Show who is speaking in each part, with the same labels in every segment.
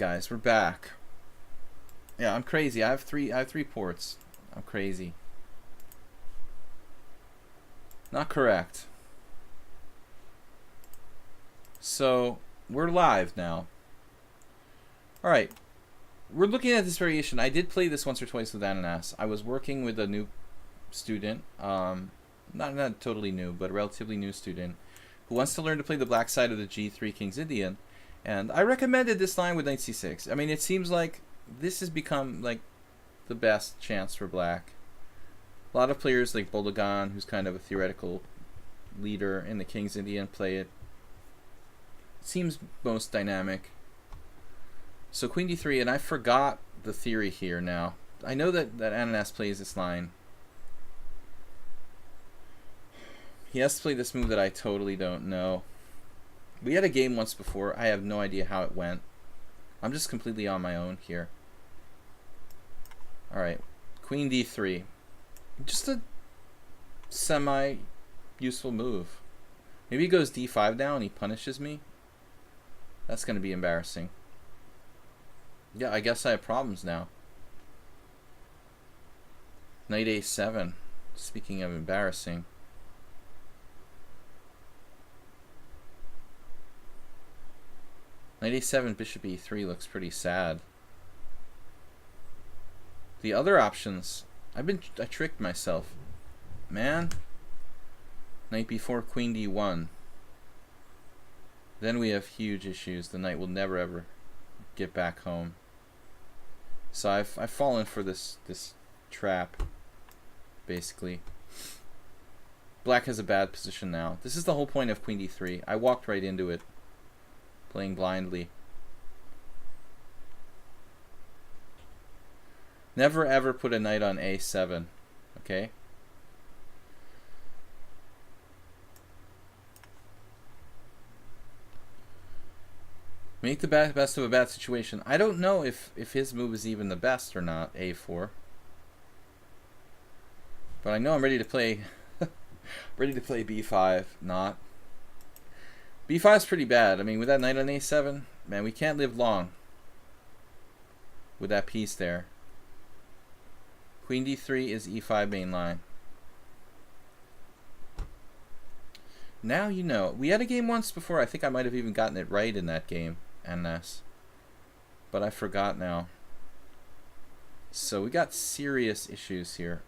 Speaker 1: guys, we're back. Yeah, I'm crazy. I have three ports. I'm crazy. Not correct. So we're live now. All right, we're looking at this variation. I did play this once or twice with Ananas. I was working with a new student, not totally new, but a relatively new student, who wants to learn to play the black side of the G3 King's Indian. And I recommended this line with knight c6. I mean, it seems like this has become like the best chance for black. A lot of players like Bologan, who's kind of a theoretical leader in the King's Indian, play it. It seems most dynamic. So queen d3, and I forgot the theory here now. I know that Ananas plays this line. He has to play this move that I totally don't know. We had a game once before. I have no idea how it went. I'm just completely on my own here. Alright, queen d3. Just a semi-useful move. Maybe he goes d5 now and he punishes me. That's going to be embarrassing. Yeah, I guess I have problems now. Knight a7. Speaking of embarrassing. Knight a7, bishop e3 looks pretty sad. The other options, I tricked myself. Man. Knight b4, queen d1. Then we have huge issues. The knight will never ever get back home. So I've fallen for this trap, basically. Black has a bad position now. This is the whole point of queen d3. I walked right into it, playing blindly. Never ever put a knight on a7, okay? Make the best of a bad situation. I don't know if his move is even the best or not, a4. But I know I'm ready to play ready to play b5, not. b5 is pretty bad. I mean, with that knight on a7, man, we can't live long with that piece there. Queen d3 is e5 main line. Now you know. We had a game once before. I think I might have even gotten it right in that game, Ananas. But I forgot now. So we got serious issues here.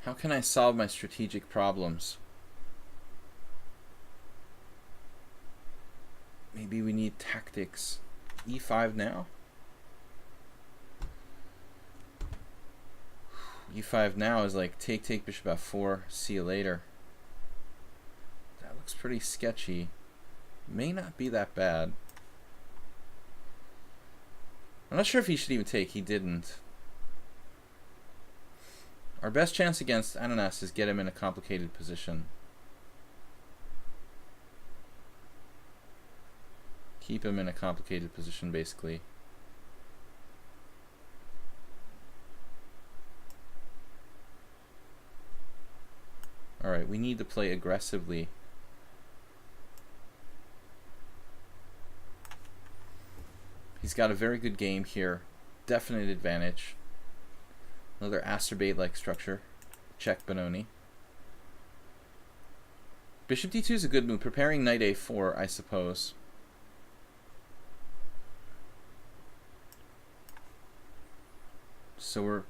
Speaker 1: How can I solve my strategic problems? Maybe we need tactics. e5 now? e5 now is like take bishop f4, see you later. That looks pretty sketchy. May not be that bad. I'm not sure if he should even take. He didn't. Our best chance against Ananas is get him in a complicated position. Keep him in a complicated position, basically. Alright, we need to play aggressively. He's got a very good game here. Definite advantage. Another acerbate-like structure. Check Benoni. Bishop d2 is a good move. Preparing knight a4, I suppose. So we're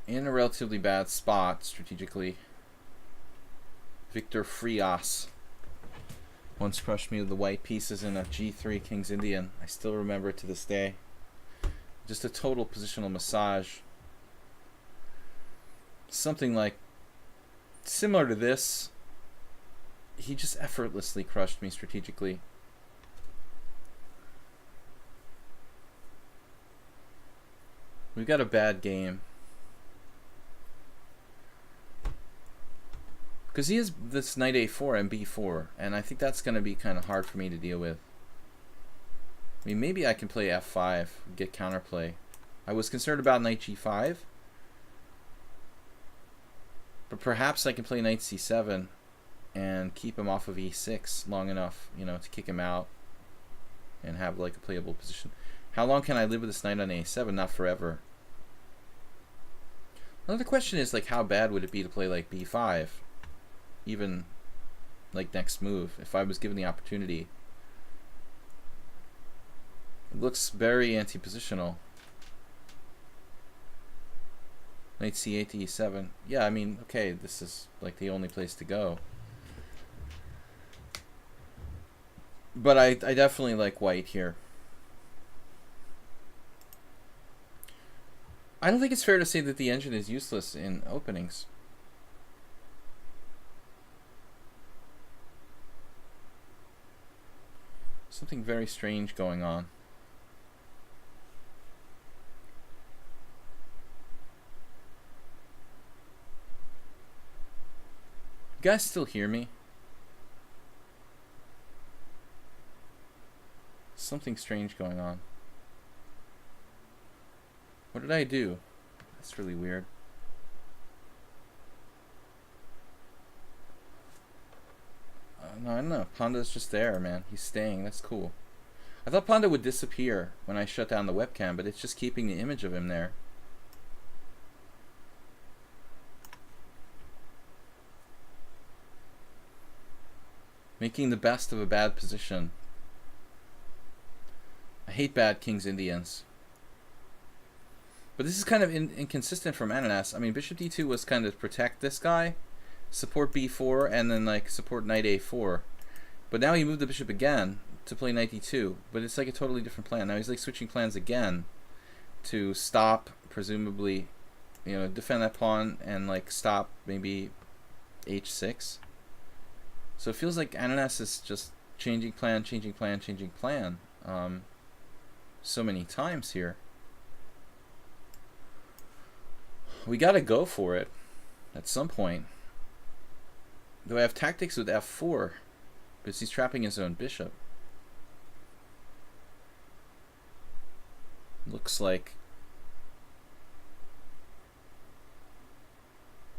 Speaker 1: in a relatively bad spot strategically. Victor Frias once crushed me with the white pieces in a g3 King's Indian. I still remember it to this day. Just a total positional massage. Something like similar to this. He just effortlessly crushed me strategically. We've got a bad game. Because he has this knight a4 and b4, and I think that's going to be kind of hard for me to deal with. I mean, maybe I can play f5, get counterplay. I was concerned about knight g5, but perhaps I can play knight c7 and keep him off of e6 long enough, you know, to kick him out and have like a playable position. How long can I live with this knight on a7? Not forever. Another question is, like, how bad would it be to play like b5, even like next move, if I was given the opportunity? It looks very anti-positional. Knight c8 to e7. Yeah, I mean, okay, this is like the only place to go. But I definitely like white here. I don't think it's fair to say that the engine is useless in openings. Something very strange going on. You guys still hear me? Something strange going on. What did I do? That's really weird. No, I don't know. Panda's just there, man. He's staying. That's cool. I thought Panda would disappear when I shut down the webcam, but it's just keeping the image of him there. Making the best of a bad position. I hate bad King's Indians. But this is kind of inconsistent from Ananas. I mean, bishop d2 was kind of protect this guy, support b4, and then like support knight a4. But now he moved the bishop again to play knight d2. But it's like a totally different plan. Now he's like switching plans again to stop, presumably, you know, defend that pawn and like stop maybe h6. So it feels like Ananas is just changing plan, changing plan, changing plan so many times here. We gotta go for it at some point. Though I have tactics with f4 because he's trapping his own bishop. Looks like,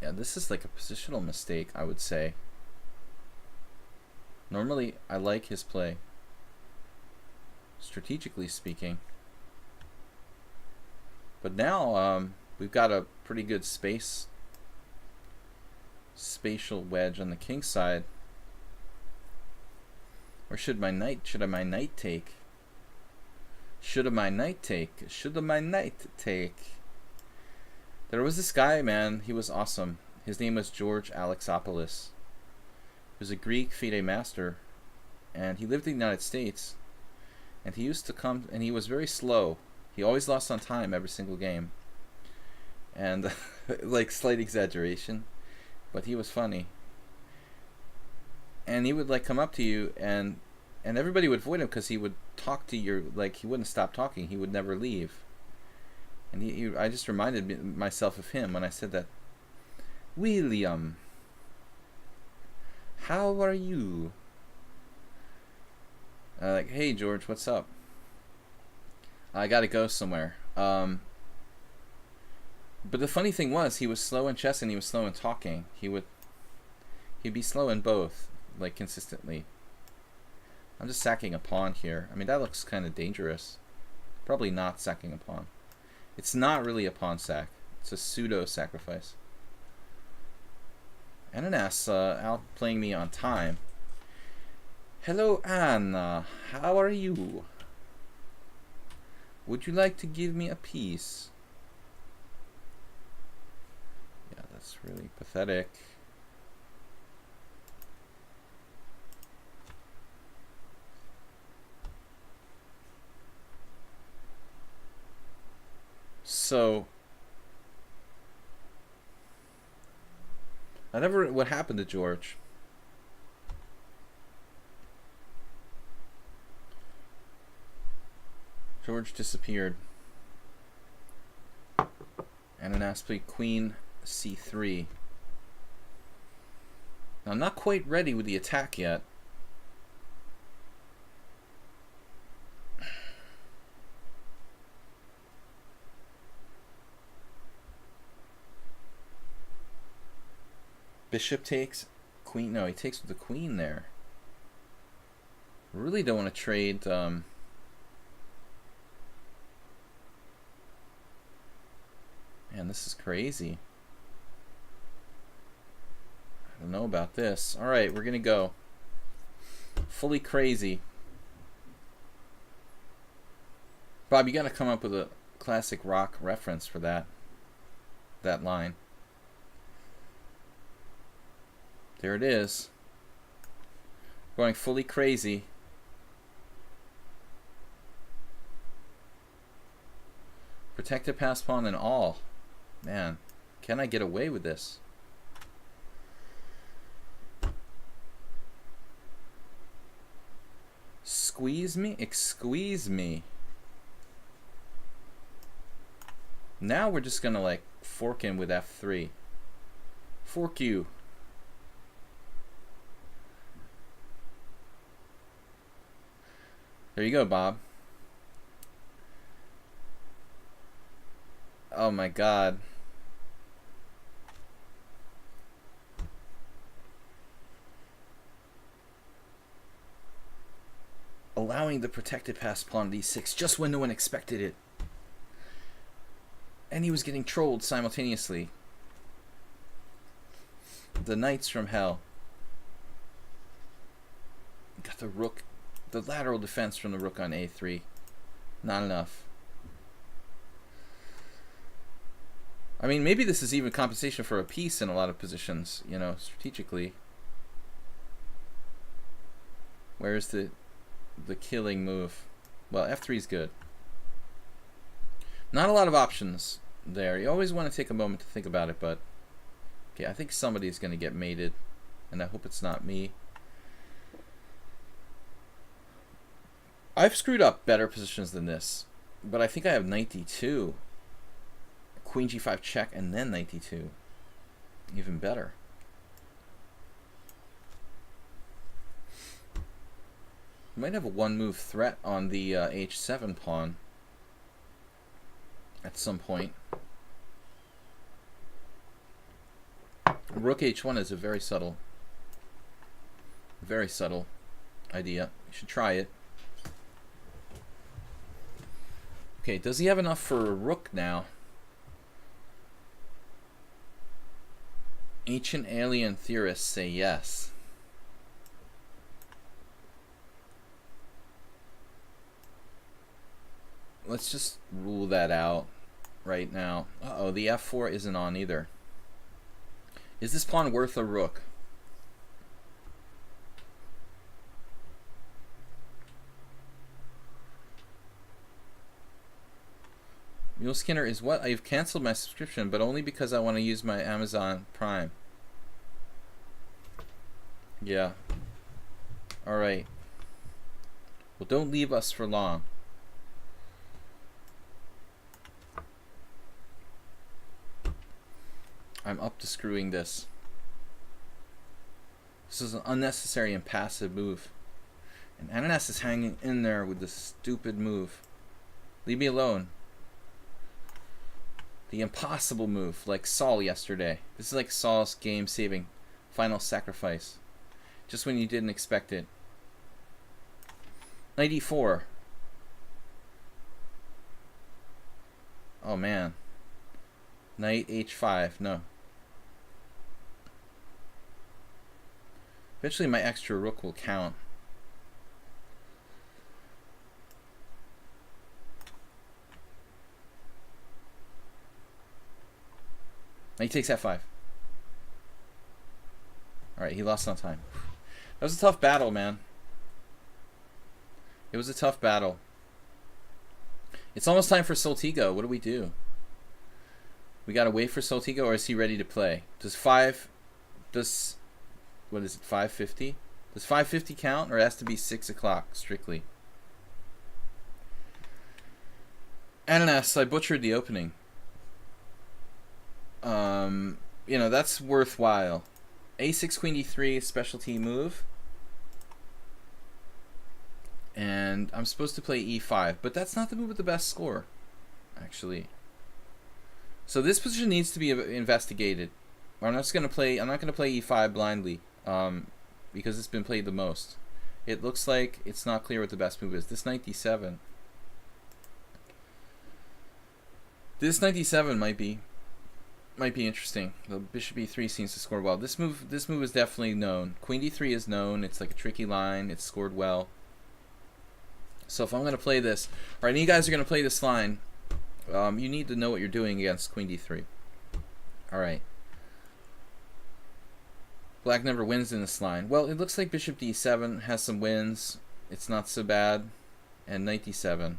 Speaker 1: yeah, this is like a positional mistake, I would say. Normally, I like his play, strategically speaking. But now, we've got a pretty good spatial wedge on the king side. Or should I my knight take? Should my knight take? There was this guy, man, he was awesome. His name was George Alexopoulos. He was a Greek FIDE master, and he lived in the United States. And he used to come, and he was very slow. He always lost on time every single game. And like, slight exaggeration, but he was funny. And he would like come up to you, and everybody would avoid him because he would talk to you, like he wouldn't stop talking. He would never leave. And I just reminded myself of him when I said that. William, how are you? Like, hey George, what's up? I gotta go somewhere. But the funny thing was, he was slow in chess and he was slow in talking. He'd be slow in both, like consistently. I'm just sacking a pawn here. I mean, that looks kind of dangerous. Probably not sacking a pawn. It's not really a pawn sack. It's a pseudo sacrifice. Ananas outplaying me on time. Hello, Anna. How are you? Would you like to give me a piece? Yeah, that's really pathetic. So, what happened to George? George disappeared. Ananas played queen c3. Now, I'm not quite ready with the attack yet. Bishop takes, queen. No, he takes with the queen there. Really don't want to trade. Man, this is crazy. I don't know about this. All right, we're gonna go. Fully crazy. Bob, you gotta come up with a classic rock reference for that line. There it is. Going fully crazy. Protected pass pawn and all. Man, can I get away with this? Squeeze me? Squeeze me. Now we're just gonna like fork in with F3. Fork you. There you go, Bob. Oh my God. Allowing the protected pass pawn d6 just when no one expected it. And he was getting trolled simultaneously. The knights from hell. Got the rook. The lateral defense from the rook on a3. Not enough. I mean, maybe this is even compensation for a piece in a lot of positions, you know, strategically. Where's the killing move? Well, f3 is good. Not a lot of options there. You always want to take a moment to think about it, but okay, I think somebody's going to get mated, and I hope it's not me. I've screwed up better positions than this, but I think I have knight d2. Queen g5 check and then knight d2. Even better. Might have a one-move threat on the h7 pawn at some point. Rook h1 is a very subtle idea. You should try it. Okay, does he have enough for a rook now? Ancient alien theorists say yes. Let's just rule that out right now. Uh-oh, the f4 isn't on either. Is this pawn worth a rook? Mule Skinner is what? I've canceled my subscription, but only because I want to use my Amazon Prime. Yeah. Alright. Well, don't leave us for long. I'm up to screwing this. This is an unnecessary and passive move. And Ananas is hanging in there with this stupid move. Leave me alone. The impossible move, like Saul yesterday. This is like Saul's game-saving final sacrifice. Just when you didn't expect it. Knight e4. Oh man. Knight h5. No. Eventually my extra rook will count. Knight takes f5. Alright, he lost on time. That was a tough battle, man. It was a tough battle. It's almost time for Soltigo. What do we do? We gotta wait for Soltigo, or is he ready to play? What is it, 5:50? Does 5:50 count, or it has to be 6 o'clock strictly? Ananas, I butchered the opening. You know, that's worthwhile. A6 Queen D3 specialty move. And I'm supposed to play E5, but that's not the move with the best score, actually. So this position needs to be investigated. I'm not gonna play E5 blindly. because it's been played the most. It looks like it's not clear what the best move is. This knight d7. This knight d7 might be interesting. The bishop e3 seems to score well. This move is definitely known. Queen d3 is known. It's like a tricky line. It's scored well. So if I'm going to play this, or any of you guys are going to play this line, you need to know what you're doing against queen d3. All right. Black never wins in this line. Well, it looks like bishop d7 has some wins. It's not so bad. And knight d7.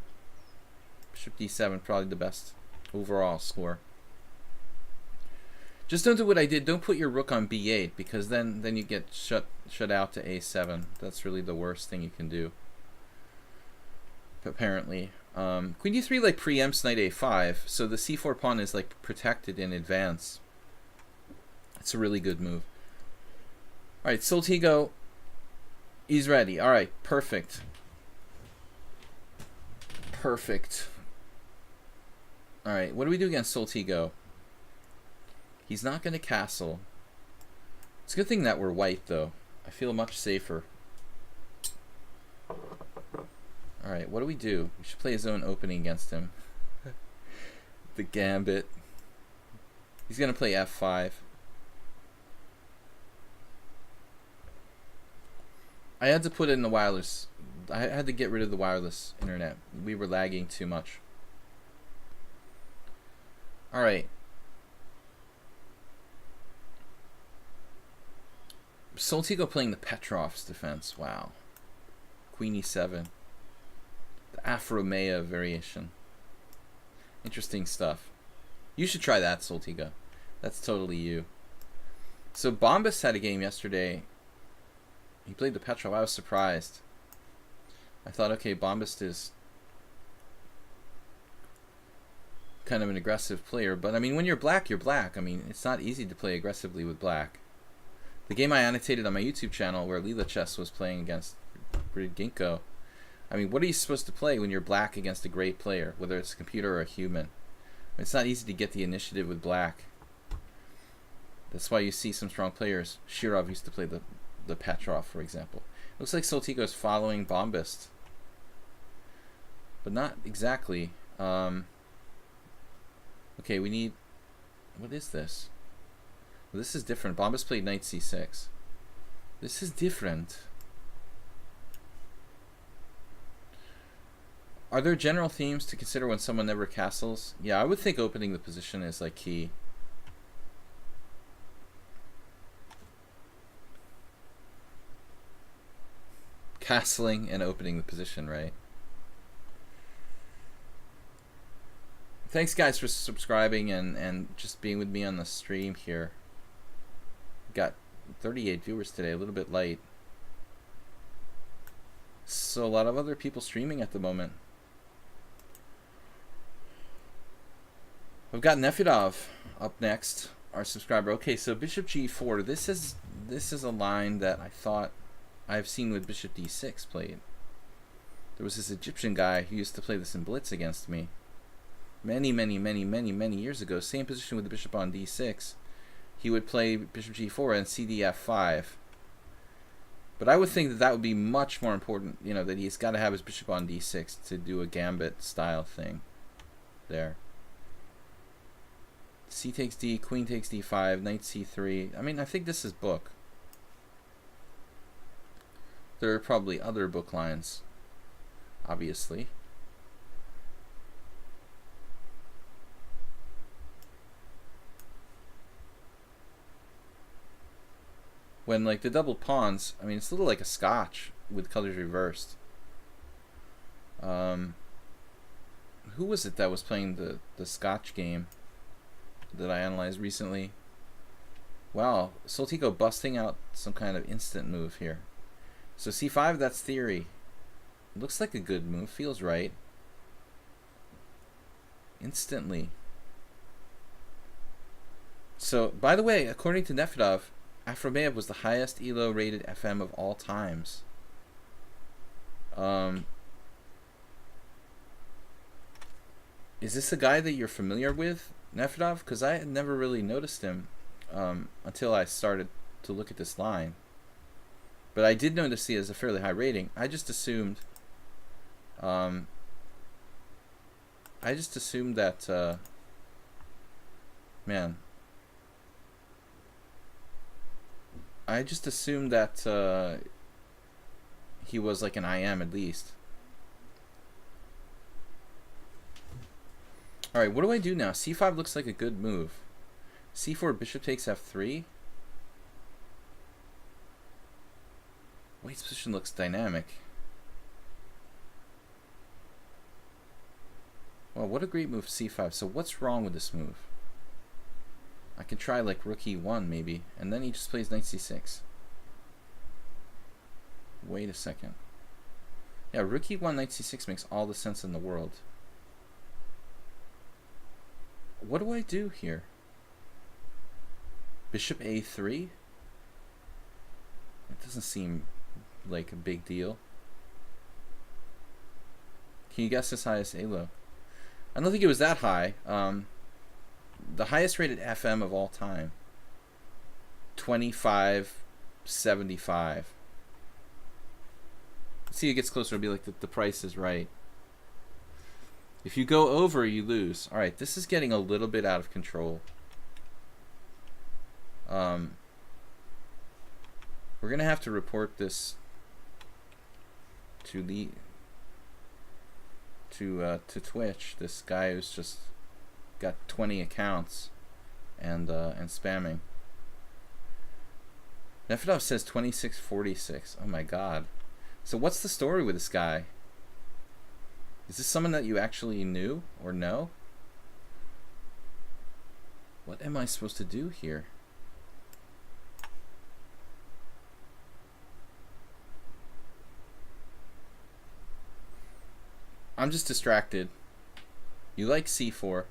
Speaker 1: Bishop d7 probably the best overall score. Just don't do what I did. Don't put your rook on b8, because then you get shut out to a7. That's really the worst thing you can do. Apparently. Queen d3 like preempts knight a5, so the c4 pawn is like protected in advance. It's a really good move. Alright, Soltigo, he's ready. Alright, perfect. Perfect. Alright, what do we do against Soltigo? He's not going to castle. It's a good thing that we're white, though. I feel much safer. Alright, what do we do? We should play his own opening against him. The gambit. He's going to play f5. I had to put in the wireless. I had to get rid of the wireless internet. We were lagging too much. Alright. Soltigo playing the Petrov's defense. Wow. Queen e7. The Afromea variation. Interesting stuff. You should try that, Soltigo. That's totally you. So Bombas had a game yesterday. He played the Petrov. I was surprised. I thought, okay, Bombast is kind of an aggressive player. But, I mean, when you're black, you're black. I mean, it's not easy to play aggressively with black. The game I annotated on my YouTube channel where lichess was playing against Ginkgo. I mean, what are you supposed to play when you're black against a great player, whether it's a computer or a human? It's not easy to get the initiative with black. That's why you see some strong players. Shirov used to play the Petrov, for example. Looks like Soltigo is following Bombast. But not exactly. Okay, we need... What is this? Well, this is different. Bombast played knight c6. This is different. Are there general themes to consider when someone never castles? Yeah, I would think opening the position is like key. Castling and opening the position, right? Thanks guys for subscribing and just being with me on the stream here. Got 38 viewers today, a little bit light. So a lot of other people streaming at the moment. We've got Nefedov up next, our subscriber. Okay, so bishop g4. This is a line that I thought I've seen with bishop d6 played. There was this Egyptian guy who used to play this in blitz against me many years ago. Same position with the bishop on d6. He would play bishop g4 and cd f5. But I would think that that would be much more important, you know, that he's got to have his bishop on d6 to do a gambit style thing there. C takes d, queen takes d5, knight c3. I mean, I think this is book. There are probably other book lines, obviously. When, like, the double pawns, I mean, it's a little like a scotch with colors reversed. Who was it that was playing the scotch game that I analyzed recently? Wow, Soltigo busting out some kind of instant move here. So c5, that's theory. Looks like a good move, feels right. Instantly. So, by the way, according to Nefedov, Afromeyev was the highest ELO rated FM of all times. Is this a guy that you're familiar with, Nefedov? Because I had never really noticed him until I started to look at this line. But I did notice he has a fairly high rating. I just assumed that man. I just assumed that he was like an IM at least. Alright, what do I do now? C5 looks like a good move. C4, bishop takes F3. White's position looks dynamic. Well, what a great move, C5. So what's wrong with this move? I can try like rook E1 maybe, and then he just plays knight C6. Wait a second. Yeah, rook E1, knight C6 makes all the sense in the world. What do I do here? Bishop A3? It doesn't seem like a big deal. Can you guess his highest elo? I don't think it was that high. The highest rated FM of all time. 2575. Let's see, it gets closer. It'll be like the price is right. If you go over, you lose. All right, this is getting a little bit out of control. We're gonna have to report this to Twitch. This guy who's just got 20 accounts and spamming. Nefedov says 2646. Oh my god. So what's the story with this guy? Is this someone that you actually knew or know? What am I supposed to do here? I'm just distracted. You like C4.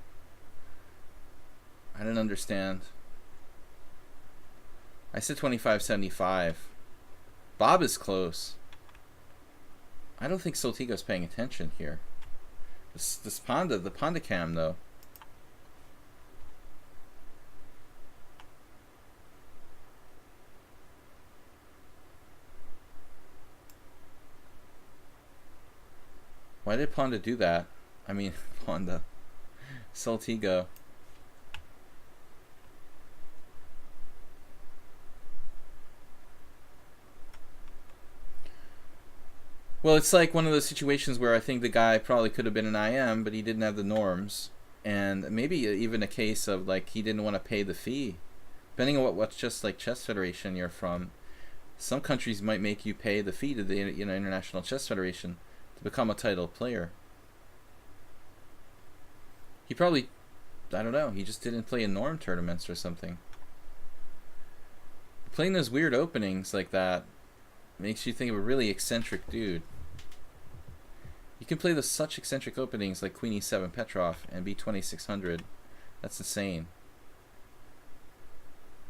Speaker 1: I didn't understand. I said 2575. Bob is close. I don't think Soltigo's paying attention here. This Panda, the Panda Cam though. Why did Panda do that? I mean, Panda. Soltigo. Well, it's like one of those situations where I think the guy probably could have been an IM, but he didn't have the norms. And maybe even a case of like he didn't want to pay the fee. Depending on what's just like chess federation you're from, some countries might make you pay the fee to the International Chess Federation to become a title player. He probably, I don't know, he just didn't play in norm tournaments or something. Playing those weird openings like that makes you think of a really eccentric dude. You can play those such eccentric openings like Queen E7 Petrov and be 2600. That's insane.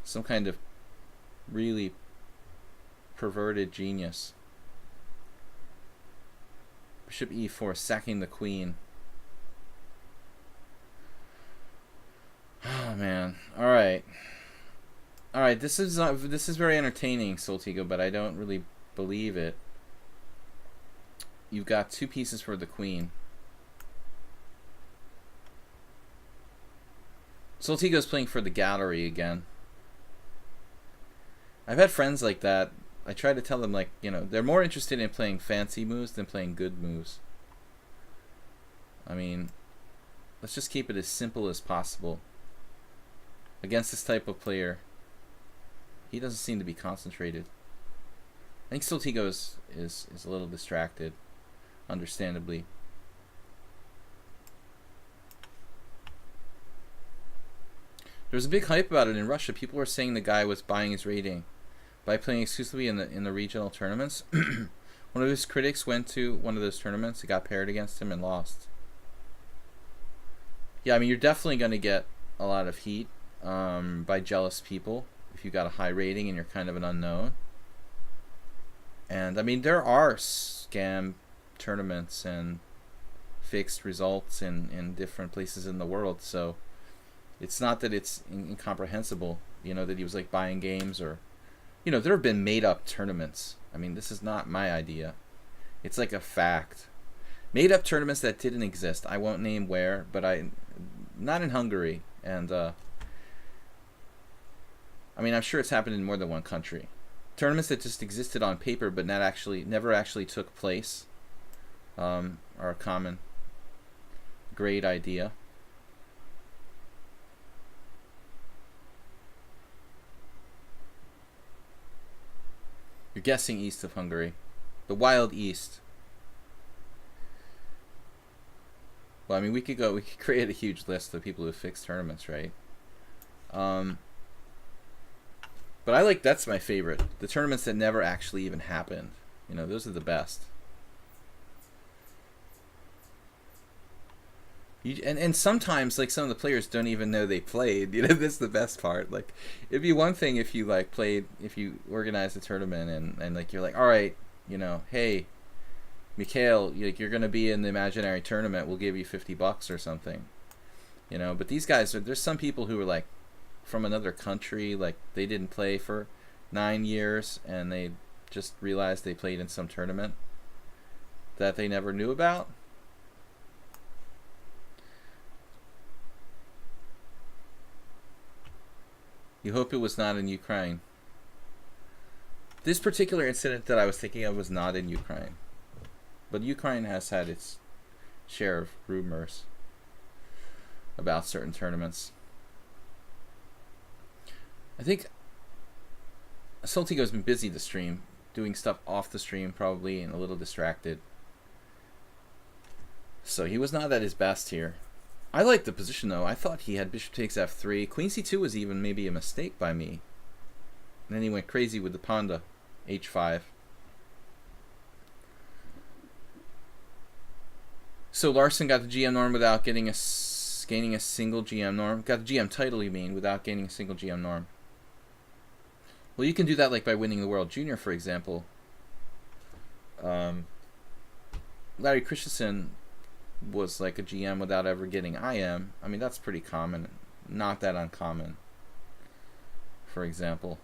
Speaker 1: Some kind of really perverted genius. Bishop E4, sacking the queen. Oh man. All right. All right. This is very entertaining, Soltigo, but I don't really believe it. You've got two pieces for the queen. Soltigo's playing for the gallery again. I've had friends like that. I try to tell them, like, you know, they're more interested in playing fancy moves than playing good moves. I mean, let's just keep it as simple as possible. Against this type of player, he doesn't seem to be concentrated. I think Soltigo is a little distracted, understandably. There was a big hype about it in Russia. People were saying the guy was buying his rating by playing exclusively in the regional tournaments. One of his critics went to one of those tournaments. He got paired against him and lost. Yeah, I mean, you're definitely going to get a lot of heat by jealous people if you got a high rating and you're kind of an unknown. And I mean, there are scam tournaments and fixed results in different places in the world, so it's not that it's incomprehensible, you know, that he was like buying games, or, you know, there have been made up tournaments. I mean, this is not my idea. It's like a fact. Made up tournaments that didn't exist. I won't name where, but not in Hungary. And, I mean, I'm sure it's happened in more than one country. Tournaments that just existed on paper but never actually took place are a common great idea. You're guessing east of Hungary. The Wild East. Well, I mean, we could create a huge list of people who fixed tournaments, right? But that's my favorite. The tournaments that never actually even happened. You know, those are the best. And sometimes, like, some of the players don't even know they played. You know, that's the best part. Like, it'd be one thing if you, like, if you organized a tournament and like, you're like, all right, you know, hey, Mikhail, you're going to be in the imaginary tournament. We'll give you $50 or something. You know, but these guys, there's some people who are, like, from another country, like, they didn't play for 9 years, and they just realized they played in some tournament that they never knew about. You hope it was not in Ukraine. This particular incident that I was thinking of was not in Ukraine. But Ukraine has had its share of rumors about certain tournaments. I think Soltigo's been busy the stream, doing stuff off the stream probably, and a little distracted. So he was not at his best here. I like the position though. I thought he had bishop takes f3. Queen c2 was even maybe a mistake by me. And then he went crazy with the pawn to h5. So Larson got the GM norm without gaining a single GM norm. Got the GM title, you mean, without gaining a single GM norm. Well, you can do that like by winning the World Junior, for example. Larry Christensen was like a GM without ever getting IM. I mean, that's pretty common. Not that uncommon, for example.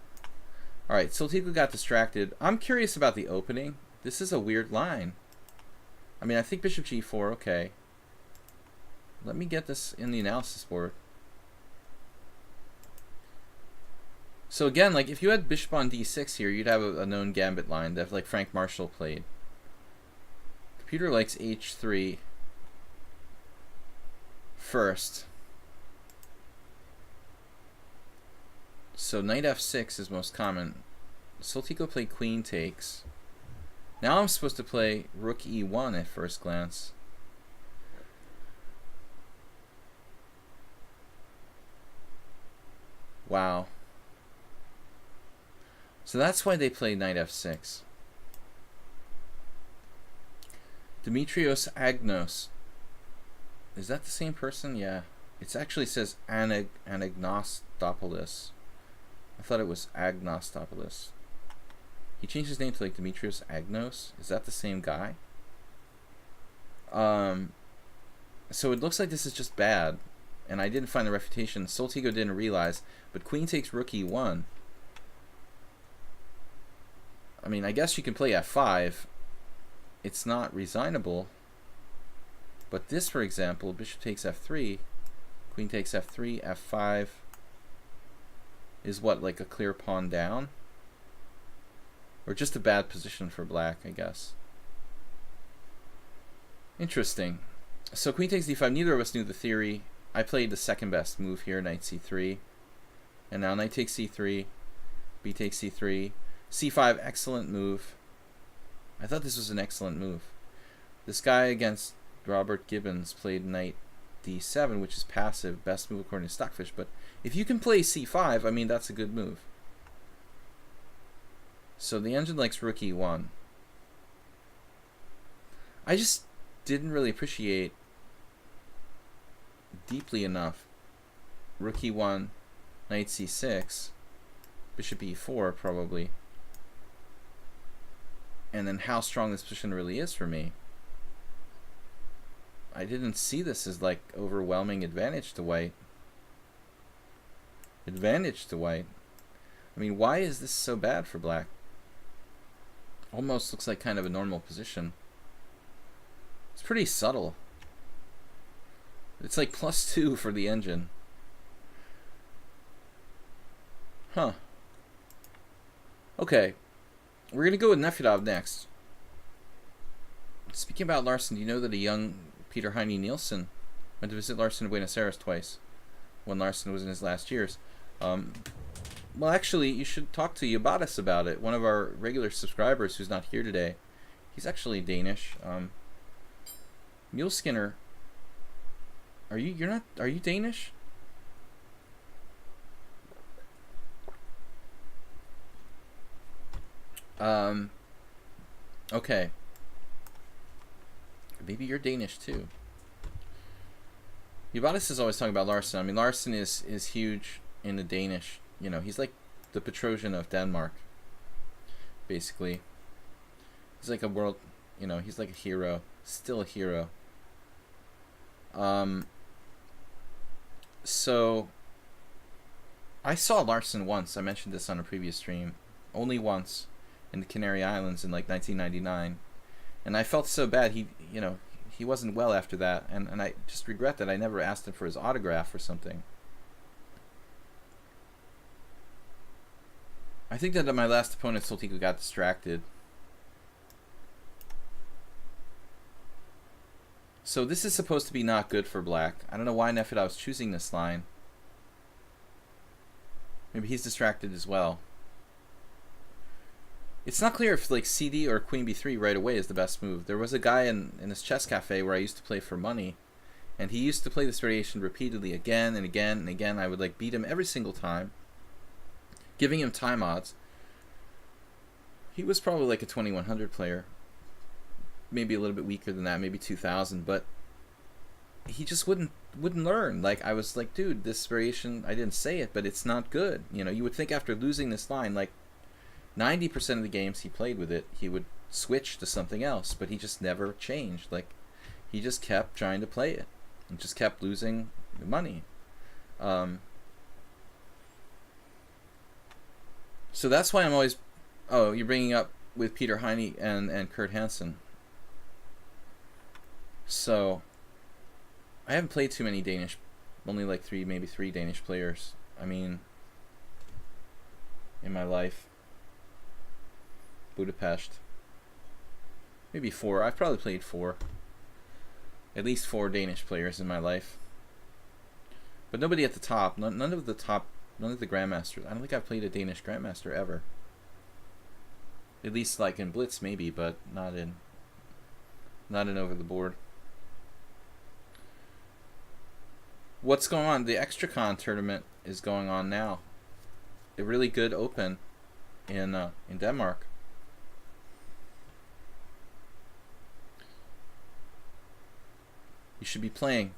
Speaker 1: Alright, Soltigo got distracted. I'm curious about the opening. This is a weird line. I mean, I think bishop g4, okay. Let me get this in the analysis board. So again, like, if you had bishop on d6 here, you'd have a known gambit line that, like, Frank Marshall played. Computer likes h3 first. So knight f6 is most common. Soltigo played queen takes. Now I'm supposed to play rook e1 at first glance. Wow. So that's why they played knight f6. Dimitrios Agnos. Is that the same person? Yeah. It actually says Anagnostopoulos. I thought it was Agnostopoulos. He changed his name to like Dimitrios Agnos. Is that the same guy? So it looks like this is just bad. And I didn't find the refutation. Soltigo didn't realize. But queen takes rook e1. I mean, I guess you can play f5. It's not resignable. But this, for example, bishop takes f3. Queen takes f3, f5 is what, like a clear pawn down? Or just a bad position for black, I guess. Interesting. So queen takes d5. Neither of us knew the theory. I played the second best move here, knight c3. And now knight takes c3, b takes c3. c5, excellent move. I thought this was an excellent move. This guy against Robert Gibbons played knight d7, which is passive, best move according to Stockfish. But if you can play c5, I mean, that's a good move. So the engine likes rook e1. I just didn't really appreciate deeply enough rook e1, knight c6, bishop e4 probably, and then how strong this position really is for me. I didn't see this as like overwhelming advantage to white. Advantage to white. I mean, why is this so bad for black? Almost looks like kind of a normal position. It's pretty subtle. It's like +2 for the engine. Huh. Okay. We're going to go with Nefedov next. Speaking about Larsen, do you know that a young Peter Heine Nielsen went to visit Larsen in Buenos Aires twice when Larsen was in his last years? Well, actually, you should talk to Yabatis about it. One of our regular subscribers who's not here today. He's actually Danish. Mule Skinner. Are you Danish? Okay. Maybe you're Danish too. Yabatis is always talking about Larsen. I mean, Larsen is huge in the Danish. You know, he's like the Petrosian of Denmark, basically. He's like a world, you know, he's like a hero. Still a hero. So, I saw Larsen once. I mentioned this on a previous stream. Only once. In the Canary Islands in like 1999. And I felt so bad. He wasn't well after that. And I just regret that I never asked him for his autograph or something. I think that my last opponent, Soltico, got distracted. So this is supposed to be not good for black. I don't know why Nefedov was choosing this line. Maybe he's distracted as well. It's not clear if like CD or Queen B3 right away is the best move. There was a guy in this chess cafe where I used to play for money, and he used to play this variation repeatedly again and again and again. I would like beat him every single time, giving him time odds. He was probably like a 2100 player, maybe a little bit weaker than that, maybe 2000, but he just wouldn't learn. Like I was like, dude, this variation, I didn't say it, but it's not good. You know, you would think after losing this line, like 90% of the games he played with it, he would switch to something else, but he just never changed. Like, he just kept trying to play it and just kept losing money. So that's why I'm always... Oh, you're bringing up with Peter Heine and Kurt Hansen. So, I haven't played too many Danish, only like maybe three Danish players. I mean, in my life. Budapest. Maybe 4. I've probably played 4. At least 4 Danish players in my life. But nobody at the top. None of the grandmasters. I don't think I've played a Danish grandmaster ever. At least like in Blitz maybe, but not in over the board. What's going on? The Extracon tournament is going on now. A really good open in Denmark. You should be playing.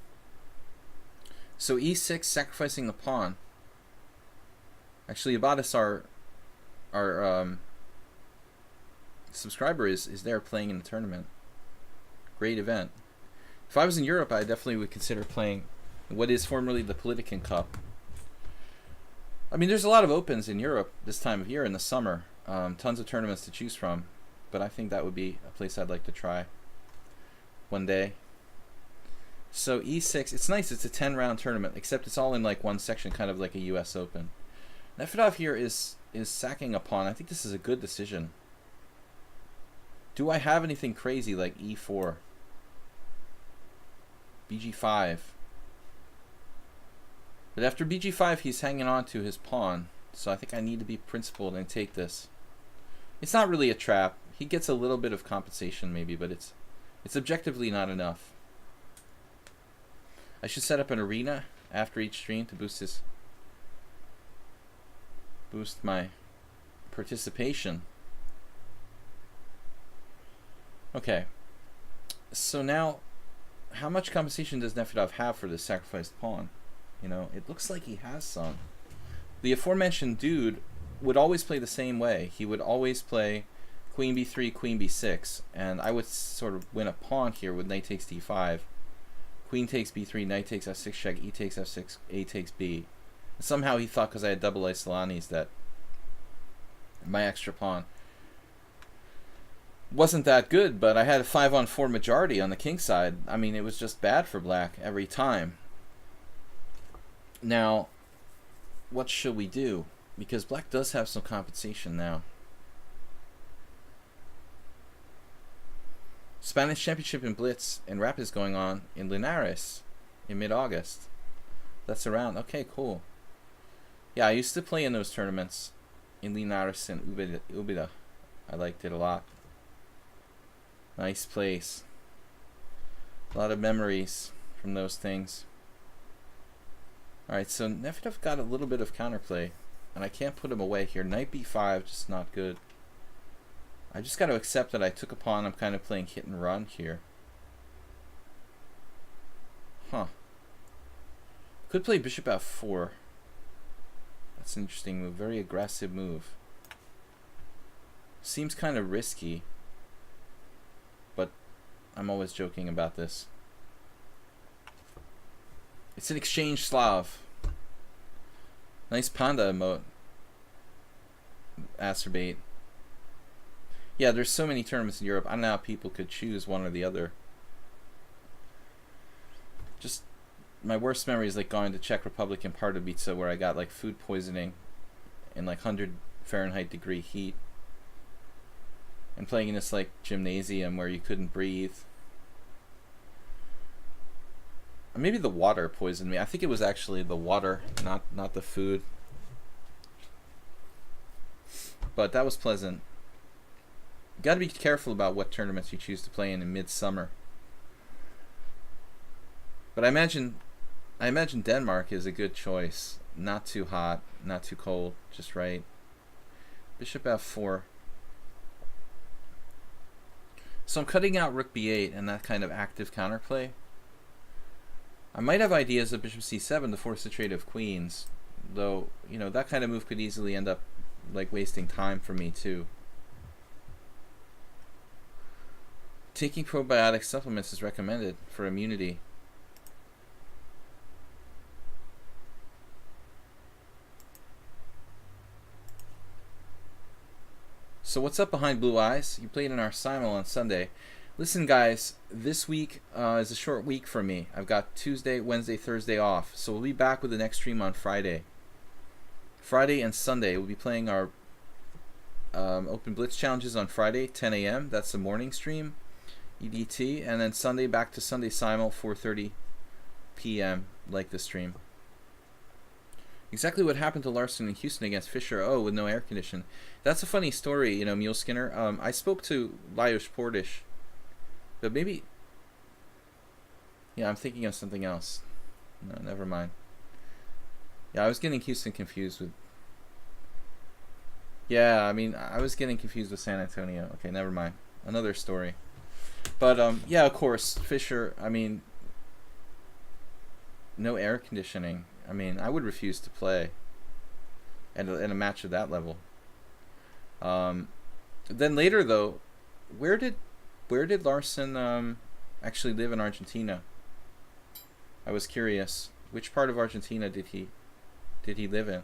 Speaker 1: So e6, sacrificing the pawn. Actually, Abatis, our subscriber, is there playing in the tournament. Great event. If I was in Europe, I definitely would consider playing what is formerly the Politiken Cup. I mean, there's a lot of opens in Europe this time of year in the summer. Tons of tournaments to choose from. But I think that would be a place I'd like to try one day. So e6, it's nice. It's a 10-round tournament, except it's all in like one section, kind of like a U.S. Open. Nefedov here is sacking a pawn. I think this is a good decision. Do I have anything crazy like e4? bg5. But after bg5, he's hanging on to his pawn. So I think I need to be principled and take this. It's not really a trap. He gets a little bit of compensation maybe, but it's objectively not enough. I should set up an arena after each stream to boost my participation. Okay. So now, how much compensation does Nefedov have for this sacrificed pawn? You know, it looks like he has some. The aforementioned dude would always play the same way. He would always play queen b3, queen b6, and I would sort of win a pawn here with knight takes d5. Queen takes b3, knight takes f6 check, e takes f6, a takes b. And somehow he thought because I had double Isolani's that my extra pawn wasn't that good, but I had a 5-on-4 majority on the king side. I mean, it was just bad for black every time. Now, what should we do? Because black does have some compensation now. Spanish Championship in Blitz and Rap is going on in Linares in mid-August. That's around. Okay, cool. Yeah, I used to play in those tournaments in Linares and Ubida. I liked it a lot. Nice place. A lot of memories from those things. Alright, so Nefedov got a little bit of counterplay, and I can't put him away here. Knight b5, just not good. I just got to accept that I took a pawn. I'm kind of playing hit and run here. Huh. Could play bishop f4. That's an interesting move. Very aggressive move. Seems kind of risky, but I'm always joking about this. It's an exchange Slav. Nice panda emote. Acerbate. Yeah, there's so many tournaments in Europe. I don't know how people could choose one or the other. Just my worst memory is like going to Czech Republic in Pardubice, where I got like food poisoning in like 100 Fahrenheit degree heat, and playing in this like gymnasium where you couldn't breathe. Maybe the water poisoned me. I think it was actually the water, not the food. But that was pleasant. You got to be careful about what tournaments you choose to play in midsummer. But I imagine Denmark is a good choice. Not too hot, not too cold, just right. Bishop f4. So I'm cutting out rook b8 and that kind of active counterplay. I might have ideas of bishop c7 to force the trade of queens, though, you know, that kind of move could easily end up like wasting time for me too. Taking probiotic supplements is recommended for immunity. So what's up behind blue eyes? You played in our simul on Sunday. Listen guys, this week is a short week for me. I've got Tuesday, Wednesday, Thursday off. So we'll be back with the next stream on Friday. Friday and Sunday, we'll be playing our Open Blitz challenges on Friday, 10 a.m. That's the morning stream, EDT. And then Sunday, back to Sunday simul, 4:30 p.m. like the stream. Exactly what happened to Larson in Houston against Fischer. Oh, with no air condition. That's a funny story, you know, Mule Skinner. I spoke to Lajos Portish, but maybe... Yeah, I'm thinking of something else. No, never mind. Yeah, I was getting Houston confused with... Yeah, I mean, I was getting confused with San Antonio. Okay, never mind. Another story. But, yeah, of course, Fischer, I mean... No air conditioning. I mean, I would refuse to play in a match of that level. Then later, though, where did Larson actually live in Argentina? I was curious. Which part of Argentina did he live in?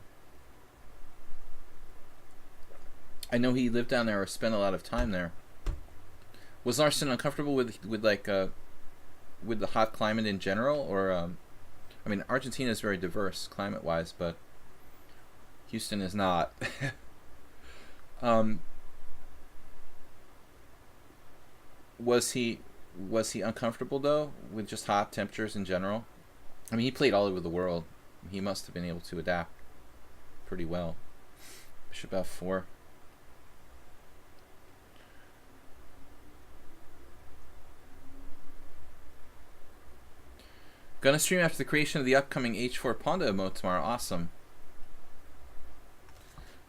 Speaker 1: I know he lived down there or spent a lot of time there. Was Larson uncomfortable with the hot climate in general, or I mean, Argentina is very diverse climate-wise, but Houston is not. Was he uncomfortable though with just hot temperatures in general? I mean, he played all over the world. He must have been able to adapt pretty well. Bishop f4. Gonna stream after the creation of the upcoming h4 Panda emote tomorrow. Awesome.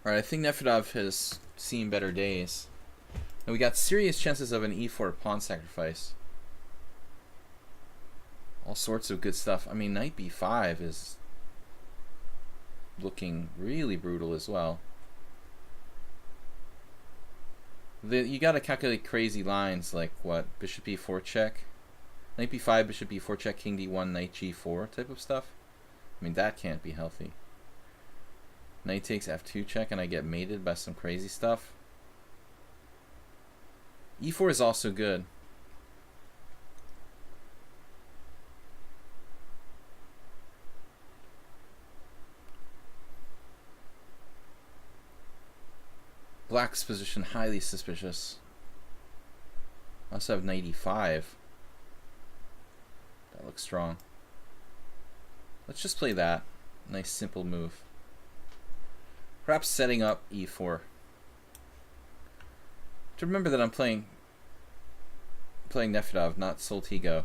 Speaker 1: Alright, I think Nefedov has seen better days. And we got serious chances of an e4 pawn sacrifice. All sorts of good stuff. I mean, knight b5 is looking really brutal as well. You gotta calculate crazy lines like what? Bishop e4 check? Knight b5, bishop e4 check, king d1, knight g4 type of stuff. I mean, that can't be healthy. Knight takes f2 check and I get mated by some crazy stuff. E4 is also good. Black's position highly suspicious. I also have knight e5. That looks strong. Let's just play that. Nice simple move. Perhaps setting up e4. To remember that I'm playing Nefedov, not Soltigo.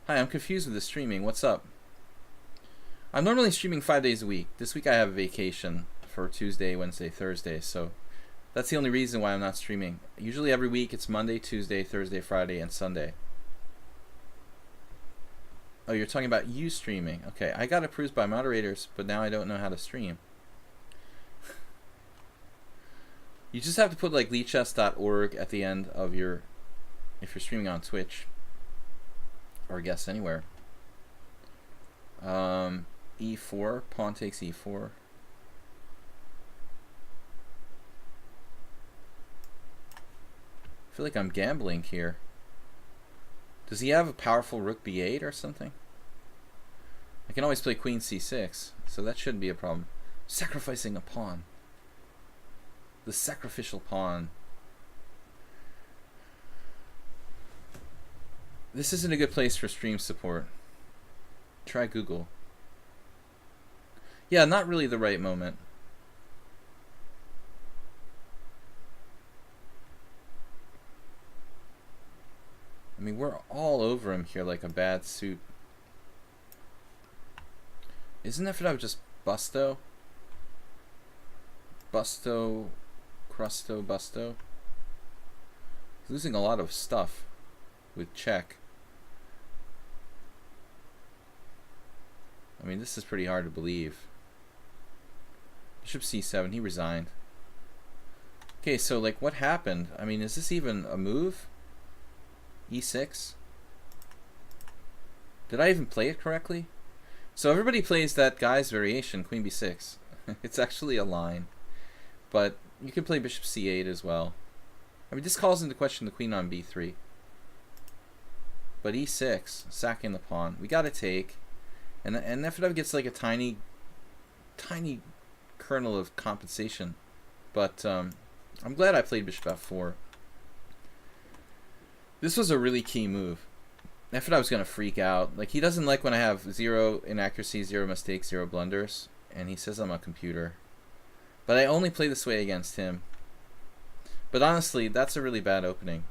Speaker 1: Hi, I'm confused with the streaming. What's up? I'm normally streaming 5 days a week. This week I have a vacation for Tuesday, Wednesday, Thursday, so that's the only reason why I'm not streaming. Usually every week it's Monday, Tuesday, Thursday, Friday, and Sunday. Oh, you're talking about you streaming. Okay, I got approved by moderators, but now I don't know how to stream. You just have to put like lichess.org at the end of your, if you're streaming on Twitch, or I guess anywhere. E4, pawn takes e4. I feel like I'm gambling here. Does he have a powerful rook b8 or something? I can always play queen c6, so that shouldn't be a problem. Sacrificing a pawn. The sacrificial pawn. This isn't a good place for stream support. Try Google. Yeah, not really the right moment. I mean, we're all over him here like a bad suit. Isn't Nefedov just busto? Busto, crusto, busto? He's losing a lot of stuff with check. I mean, this is pretty hard to believe. Bishop c7, he resigned. Okay, so like what happened? I mean, is this even a move? E6? Did I even play it correctly? So everybody plays that guy's variation, queen b6. It's actually a line. But you can play bishop c8 as well. I mean, this calls into question the queen on b3. But e6, sacking the pawn. We gotta take. And Nefedov gets like a tiny kernel of compensation. But I'm glad I played bishop f4. This was a really key move. Nefedov's gonna freak out. Like, he doesn't like when I have 0 inaccuracies, 0 mistakes, 0 blunders. And he says I'm a computer. But I only play this way against him. But honestly, that's a really bad opening.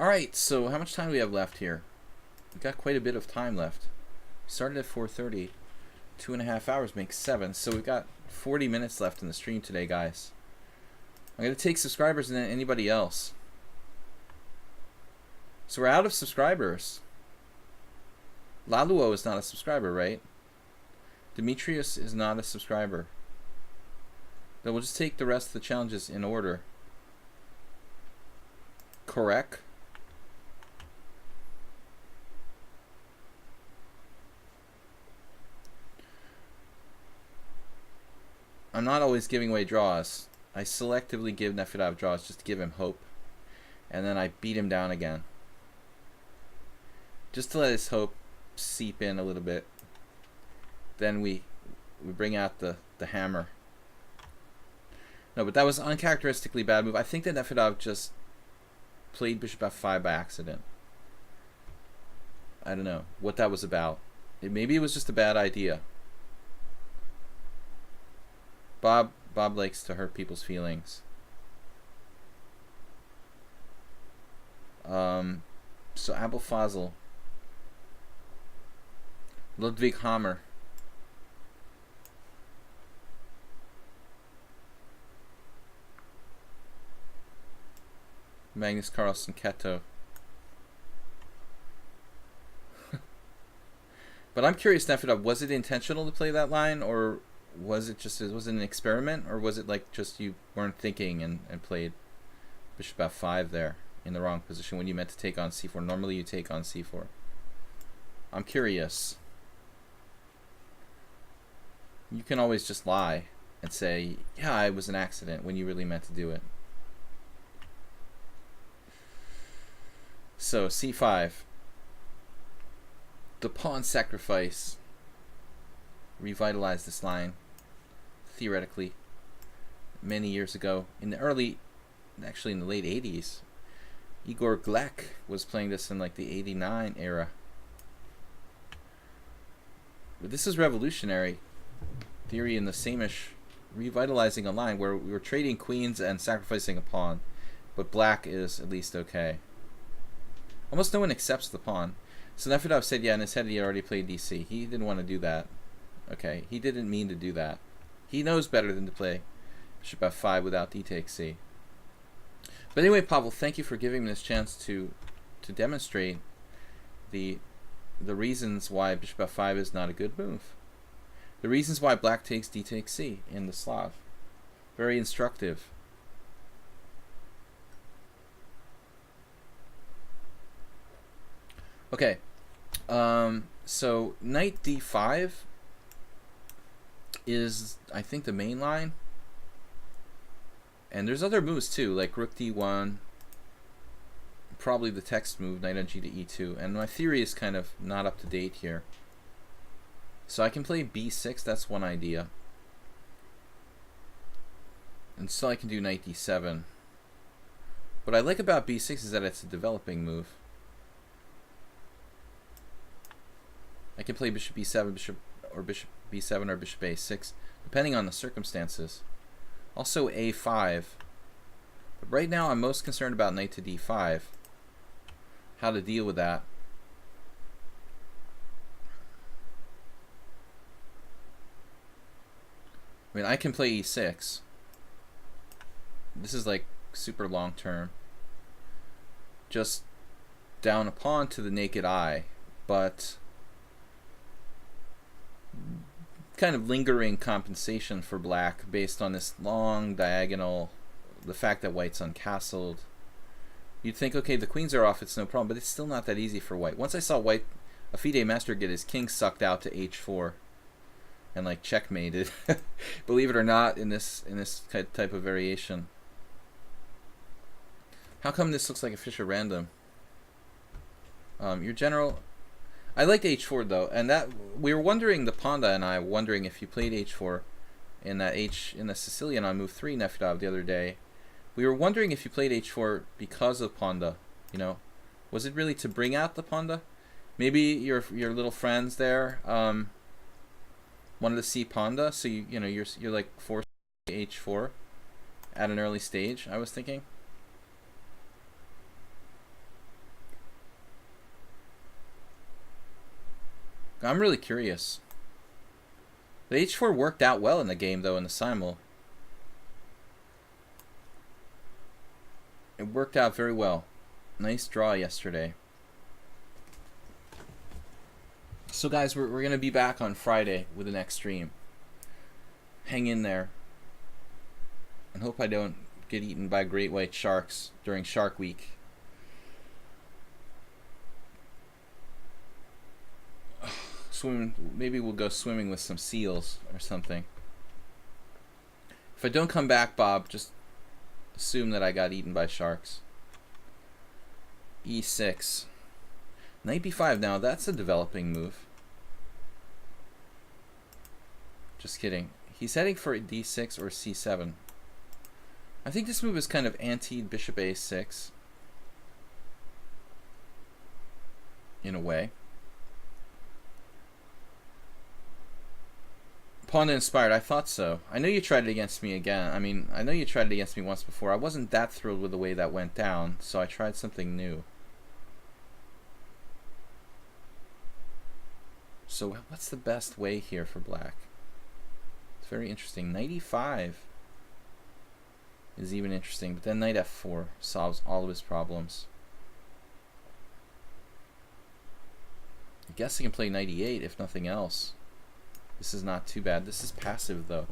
Speaker 1: Alright, so how much time do we have left here? We've got quite a bit of time left. We started at 4:30. 2.5 hours makes 7. So we've got 40 minutes left in the stream today, guys. I'm going to take subscribers and then anybody else. So we're out of subscribers. Laluo is not a subscriber, right? Demetrius is not a subscriber. Then we'll just take the rest of the challenges in order. Correct. I'm not always giving away draws. I selectively give Nefedov draws just to give him hope. And then I beat him down again. Just to let his hope seep in a little bit. Then we bring out the hammer. No, but that was an uncharacteristically bad move. I think that Nefedov just played bishop f5 by accident. I don't know what that was about. Maybe it was just a bad idea. Bob likes to hurt people's feelings. So Abel Fazl. Ludwig Hammer. Magnus Carlsen Keto. But I'm curious, Nefedov, was it intentional to play that line, or was it just was it an experiment, or was it like just you weren't thinking and played bishop f5 there in the wrong position when you meant to take on c4? Normally you take on c4. I'm curious. You can always just lie and say, yeah, it was an accident when you really meant to do it. So c5. The pawn sacrifice revitalized this line, theoretically, many years ago. In the actually in the late 80s, Igor Glek was playing this in like the 89 era. But this is revolutionary theory in the same-ish, revitalizing a line where we were trading queens and sacrificing a pawn, but black is at least okay. Almost no one accepts the pawn. So Nefedov said, yeah, in his head he already played DC. He didn't want to do that. Okay, he didn't mean to do that. He knows better than to play bishop f5 withod takes c. But anyway, Pavel, thank you for giving me this chance to demonstrate the reasons why bishop f5 is not a good move. The reasons why black takes d takes c in the Slav. Very instructive. Okay, so knight d5 is, I think, the main line. And there's other moves too, like rook d1, probably the text move, knight on g to e2. And my theory is kind of not up to date here. So I can play b6, that's one idea. And still I can do knight d7. What I like about b6 is that it's a developing move. I can play bishop b7, bishop b7, or bishop a6, depending on the circumstances. Also a5. But right now I'm most concerned about knight to d5. How to deal with that. I mean, I can play e6. This is like super long term. Just down a pawn to the naked eye, but kind of lingering compensation for black based on this long diagonal, the fact that white's uncastled. You'd think, okay, the queens are off, it's no problem, but it's still not that easy for white. Once I saw white, a FIDE master, get his king sucked out to h4 and like checkmated, believe it or not, in this type of variation. How come this looks like a Fischer random? Your general, I liked h4 though, and that we were wondering, the Panda and I wondering if you played h4 in the Sicilian on move 3 Nefedov the other day. We were wondering if you played h4 because of Panda. You know, was it really to bring out the Panda? Maybe your little friends there wanted to see Panda, so you're like forced to h4 at an early stage. I was thinking. I'm really curious. The h4 worked out well in the game, though, in the simul. It worked out very well. Nice draw yesterday. So, guys, we're going to be back on Friday with the next stream. Hang in there. And hope I don't get eaten by great white sharks during Shark Week. Maybe we'll go swimming with some seals or something. If I don't come back, Bob, just assume that I got eaten by sharks. e6. Knight b5 now, that's a developing move. Just kidding. He's heading for d6 or c7. I think this move is kind of anti-bishop a6. In a way. Panda inspired, I thought so. I know you tried it against me again. I mean, I know you tried it against me once before. I wasn't that thrilled with the way that went down, so I tried something new. So what's the best way here for black? It's very interesting. Knight e5 is even interesting, but then knight f4 solves all of his problems. I guess I can play knight e8 if nothing else. This is not too bad. This is passive, though.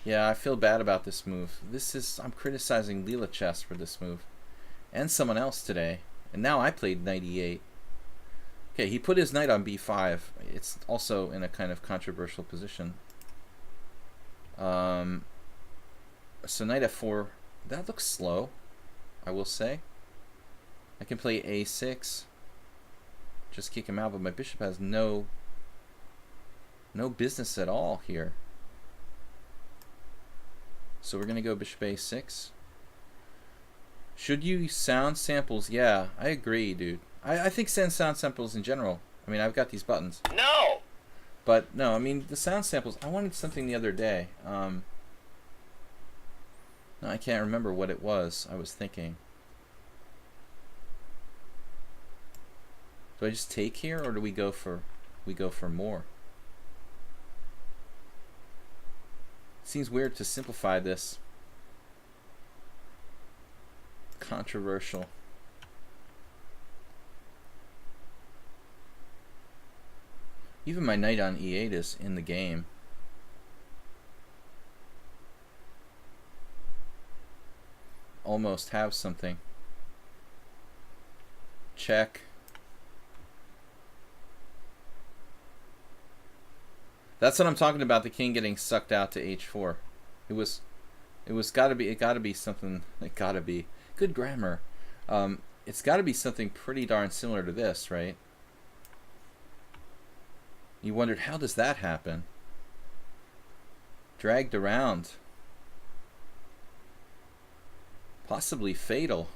Speaker 1: Yeah, I feel bad about this move. I'm criticizing lichess for this move. And someone else today. And now I played knight e8. Okay, he put his knight on b5. It's also in a kind of controversial position. So knight f4, that looks slow, I will say. I can play a6, just kick him out, but my bishop has no business at all here. So we're gonna go bishop a6. Should you sound samples? Yeah, I agree, dude. I think send sound samples in general. I mean, I've got these buttons.
Speaker 2: No!
Speaker 1: But no, I mean, the sound samples, I wanted something the other day. No, I can't remember what it was I was thinking. Do I just take here, or do we go for more? Seems weird to simplify this. Controversial. Even my knight on e8 is in the game. Almost have something. Check. That's what I'm talking about, the king getting sucked out to h4. It gotta be something, it gotta be. Good grammar. It's gotta be something pretty darn similar to this, right? You wondered, how does that happen? Dragged around. Possibly fatal.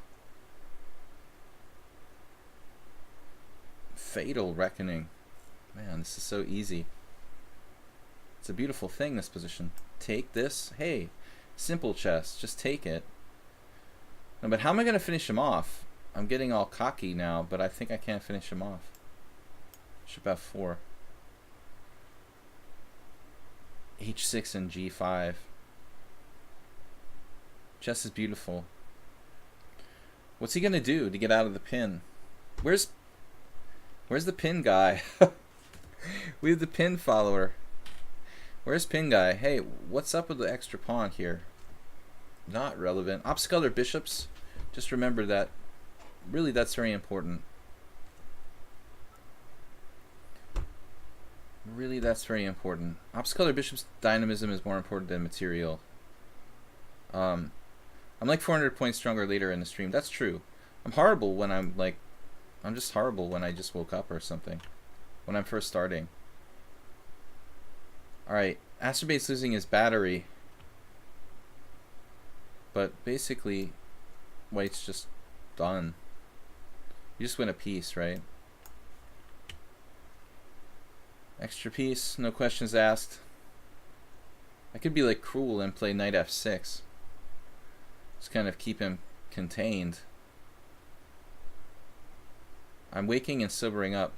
Speaker 1: Fatal reckoning. Man, this is so easy. It's a beautiful thing, this position. Take this. Hey, simple chess. Just take it. No, but how am I going to finish him off? I'm getting all cocky now, but I think I can't finish him off. Bishop f4. h6 and g5. Chess is beautiful. What's he going to do to get out of the pin? Where's the pin guy? We have the pin follower. Where's pin guy? Hey, what's up with the extra pawn here? Not relevant. Obstacle bishops. Just remember that. Really, that's very important. Really, that's very important. Obstacle bishops dynamism is more important than material. I'm like 400 points stronger later in the stream. That's true. I'm horrible when I'm just horrible when I just woke up or something. When I'm first starting. Alright, Acerbate's losing his battery. But basically, White's just done. You just win a piece, right? Extra piece, no questions asked. I could be like cruel and play knight f6. Just kind of keep him contained. I'm waking and sobering up.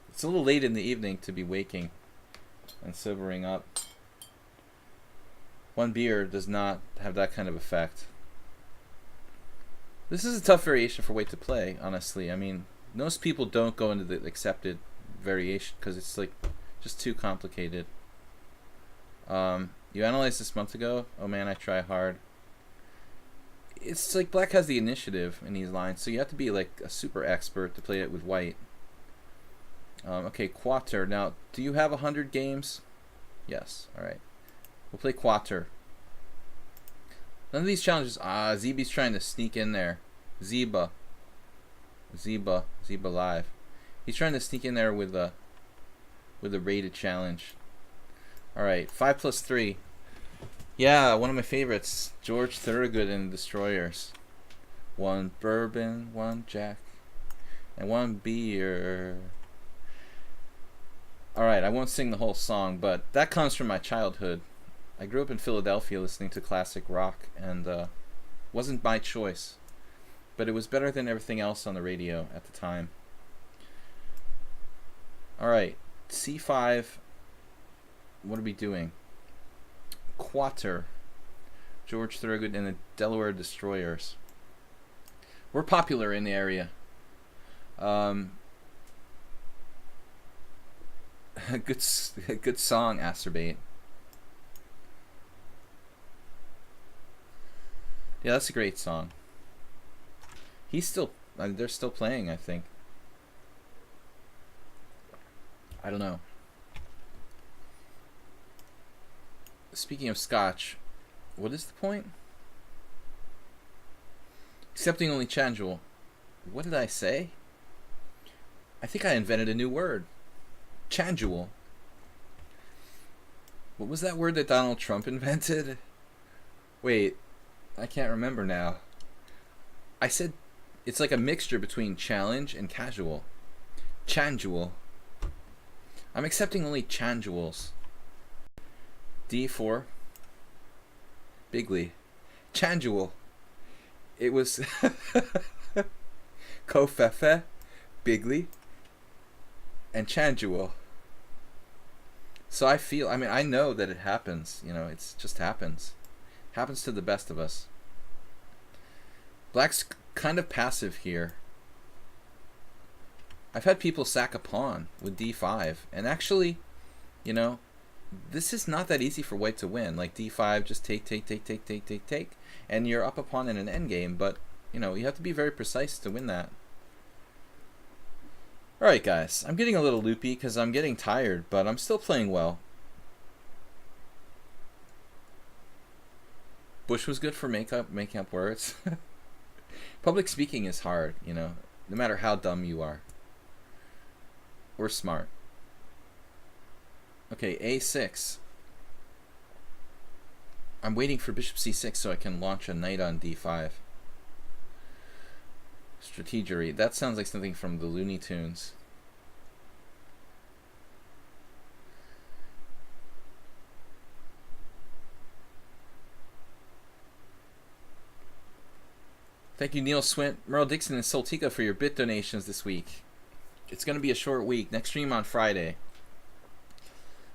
Speaker 1: It's a little late in the evening to be waking and sobering up. One beer does not have that kind of effect. This is a tough variation for White to play, honestly. I mean, most people don't go into the accepted variation because it's like just too complicated. You analyzed this month ago. Oh man, I try hard. It's like Black has the initiative in these lines, so you have to be like a super expert to play it with White. Okay, Quater. Now, do you have 100 games? Yes. All right. We'll play Quater. None of these challenges. Zeeby's trying to sneak in there. Zeba live. He's trying to sneak in there with a rated challenge. All right, 5+3. Yeah, one of my favorites, George Thorogood and the Destroyers. One bourbon, one Jack, and one beer. All right, I won't sing the whole song, but that comes from my childhood. I grew up in Philadelphia listening to classic rock, and wasn't my choice, but it was better than everything else on the radio at the time. All right, C5. What are we doing? Quater. George Thorogood and the Delaware Destroyers. We're popular in the area. Good song, Acerbate. Yeah, that's a great song. He's still, they're still playing, I think. I don't know. Speaking of scotch, what is the point? Accepting only Chanjul. What did I say? I think I invented a new word. Chanjul. What was that word that Donald Trump invented? Wait, I can't remember now. I said it's like a mixture between challenge and casual. Chanjul. I'm accepting only Chanjuls. D4. Bigly. Chanjul. It was Kofefe, Bigly, and Chanjul. So I know that it happens. It just happens. Happens to the best of us. Black's kind of passive here. I've had people sack a pawn with d5, and actually, this is not that easy for white to win. Like d5, just take, and you're up a pawn in an endgame, but, you have to be very precise to win that. Alright guys, I'm getting a little loopy because I'm getting tired, but I'm still playing well. Bush was good for making up words. Public speaking is hard, no matter how dumb you are. Or smart. Okay, a6. I'm waiting for bishop c6 so I can launch a knight on d5. Strategery. That sounds like something from the Looney Tunes. Thank you, Neil Swint, Merle Dixon, and Soltika for your bit donations this week. It's going to be a short week. Next stream on Friday.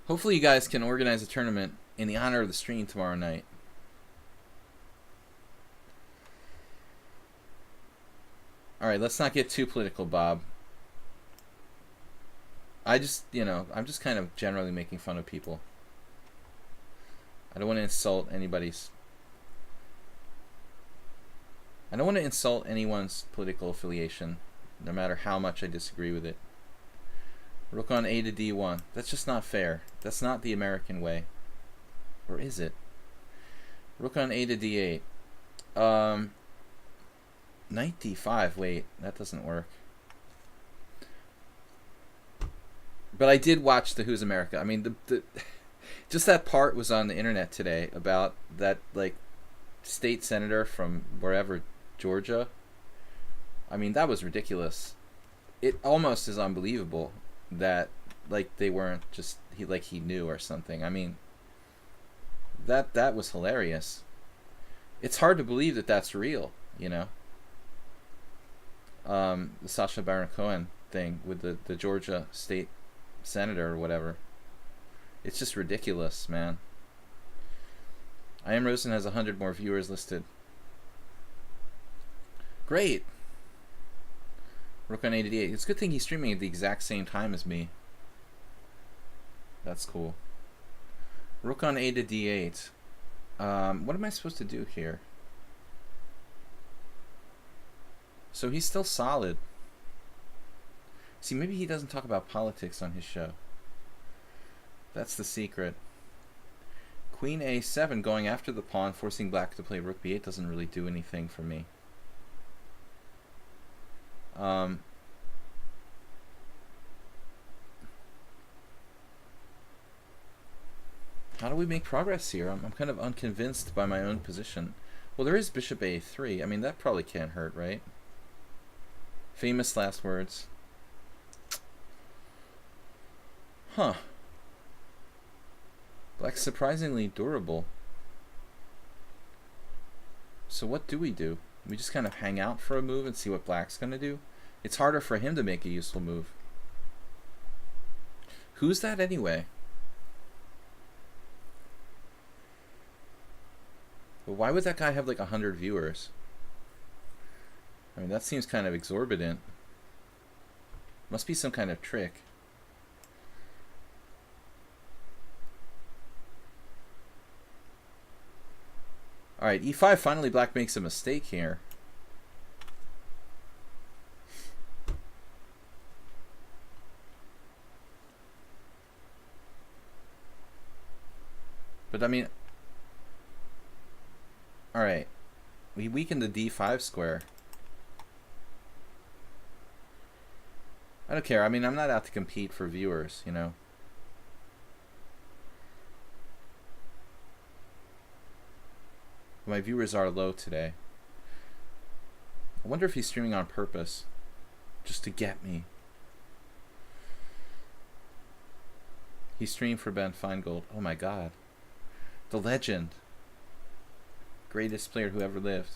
Speaker 1: Hopefully you guys can organize a tournament in the honor of the stream tomorrow night. Alright, let's not get too political, Bob. I'm just kind of generally making fun of people. I don't want to insult anyone's political affiliation, no matter how much I disagree with it. Rook on a to d1. That's just not fair. That's not the American way. Or is it? Rook on a to d8. Knight d5. Wait, that doesn't work. But I did watch the Who's America. I mean, the just that part was on the internet today about that, like, state senator from wherever, Georgia. I mean, that was ridiculous. It almost is unbelievable that, like, they weren't just he knew or something. I mean, that was hilarious. It's hard to believe that that's real, The Sacha Baron Cohen thing with the Georgia state senator or whatever. It's just ridiculous, man. I Am Rosen has 100 more viewers listed. Great. Rook on a to d8. It's a good thing he's streaming at the exact same time as me. That's cool. Rook on a to d8. What am I supposed to do here? So he's still solid. See, maybe he doesn't talk about politics on his show. That's the secret. Queen a7 going after the pawn, forcing black to play rook b8 doesn't really do anything for me. How do we make progress here? I'm kind of unconvinced by my own position. Well, there is bishop a3. I mean, that probably can't hurt, right? Famous last words. Huh. Black's surprisingly durable. So what do? We just kind of hang out for a move and see what black's going to do? It's harder for him to make a useful move. Who's that anyway? But why would that guy have like 100 viewers? I mean, that seems kind of exorbitant. Must be some kind of trick. Alright, e5, finally black makes a mistake here. But But I mean, all right, we weakened the d5 square. I don't care. I mean, I'm not out to compete for viewers, you know. My viewers are low today. I wonder if he's streaming on purpose, just to get me. He streamed for Ben Feingold. Oh my god. The legend. Greatest player who ever lived.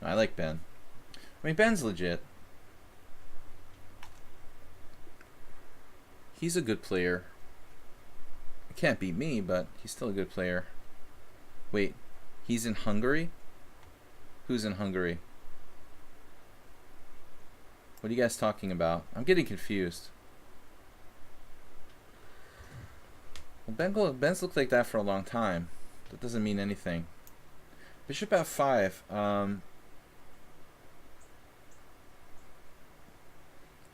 Speaker 1: I like Ben. I mean, Ben's legit. He's a good player. He can't beat me, but he's still a good player. Wait, he's in Hungary? Who's in Hungary? What are you guys talking about? I'm getting confused. Well, Ben's looked like that for a long time. That doesn't mean anything. Bishop f5.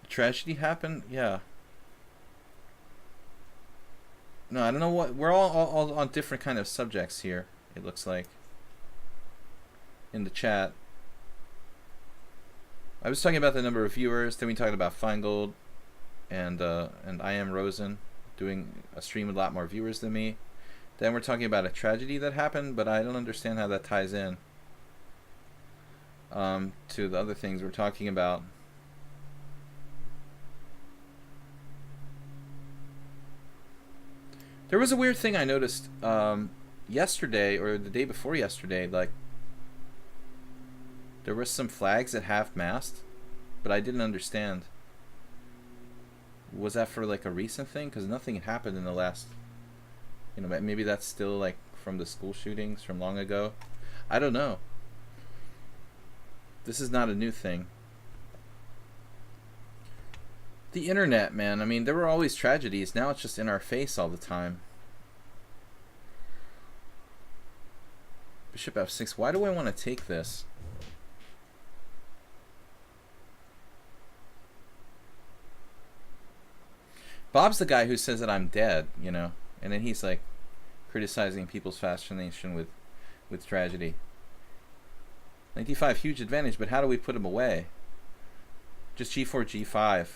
Speaker 1: Tragedy happened? Yeah. No, I don't know what. We're all on different kind of subjects here, it looks like. In the chat. I was talking about the number of viewers, then we talked about Feingold and I Am Rosen doing a stream with a lot more viewers than me. Then we're talking about a tragedy that happened, but I don't understand how that ties in to the other things we're talking about. There was a weird thing I noticed yesterday or the day before yesterday. Like, there were some flags at half-mast, but I didn't understand. Was that for like a recent thing? Because nothing had happened in the last, you know, maybe that's still like from the school shootings from long ago. I don't know. This is not a new thing. The internet, man. I mean, there were always tragedies. Now it's just in our face all the time. Bishop f6. Why do I want to take this? Bob's the guy who says that I'm dead, you know, and then he's like criticizing people's fascination with tragedy. Knight d5, huge advantage, but how do we put him away? Just g4, g5.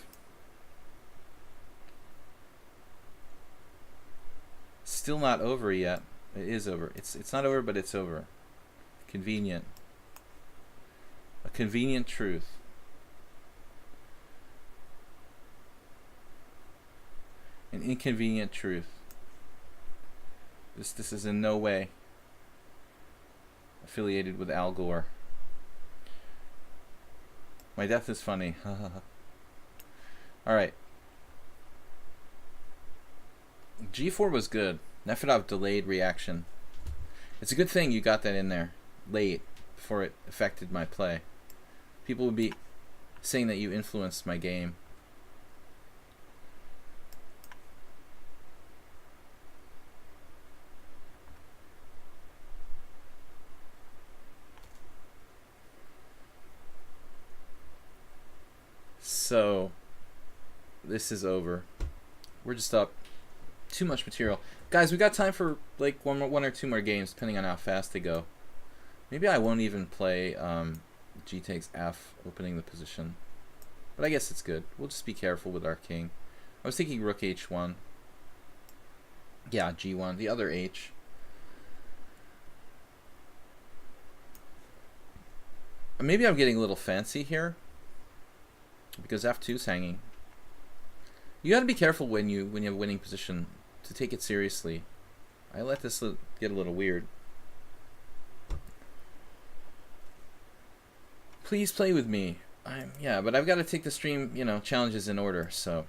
Speaker 1: Still not over yet. It is over. It's not over, but it's over. Convenient. A convenient truth. An inconvenient truth. This is in no way affiliated with Al Gore. My death is funny. Alright. G4 was good. Nefedov delayed reaction. It's a good thing you got that in there late before it affected my play. People would be saying that you influenced my game. So this is over. We're just up. Too much material. Guys, we got time for like one or two more games, depending on how fast they go. Maybe I won't even play G takes F, opening the position. But I guess it's good. We'll just be careful with our king. I was thinking rook H1. Yeah, G1. The other H. Maybe I'm getting a little fancy here, because F2's hanging. You got to be careful when you have a winning position to take it seriously. I let this get a little weird. Please play with me. Yeah, but I've got to take the stream, you know, challenges in order, so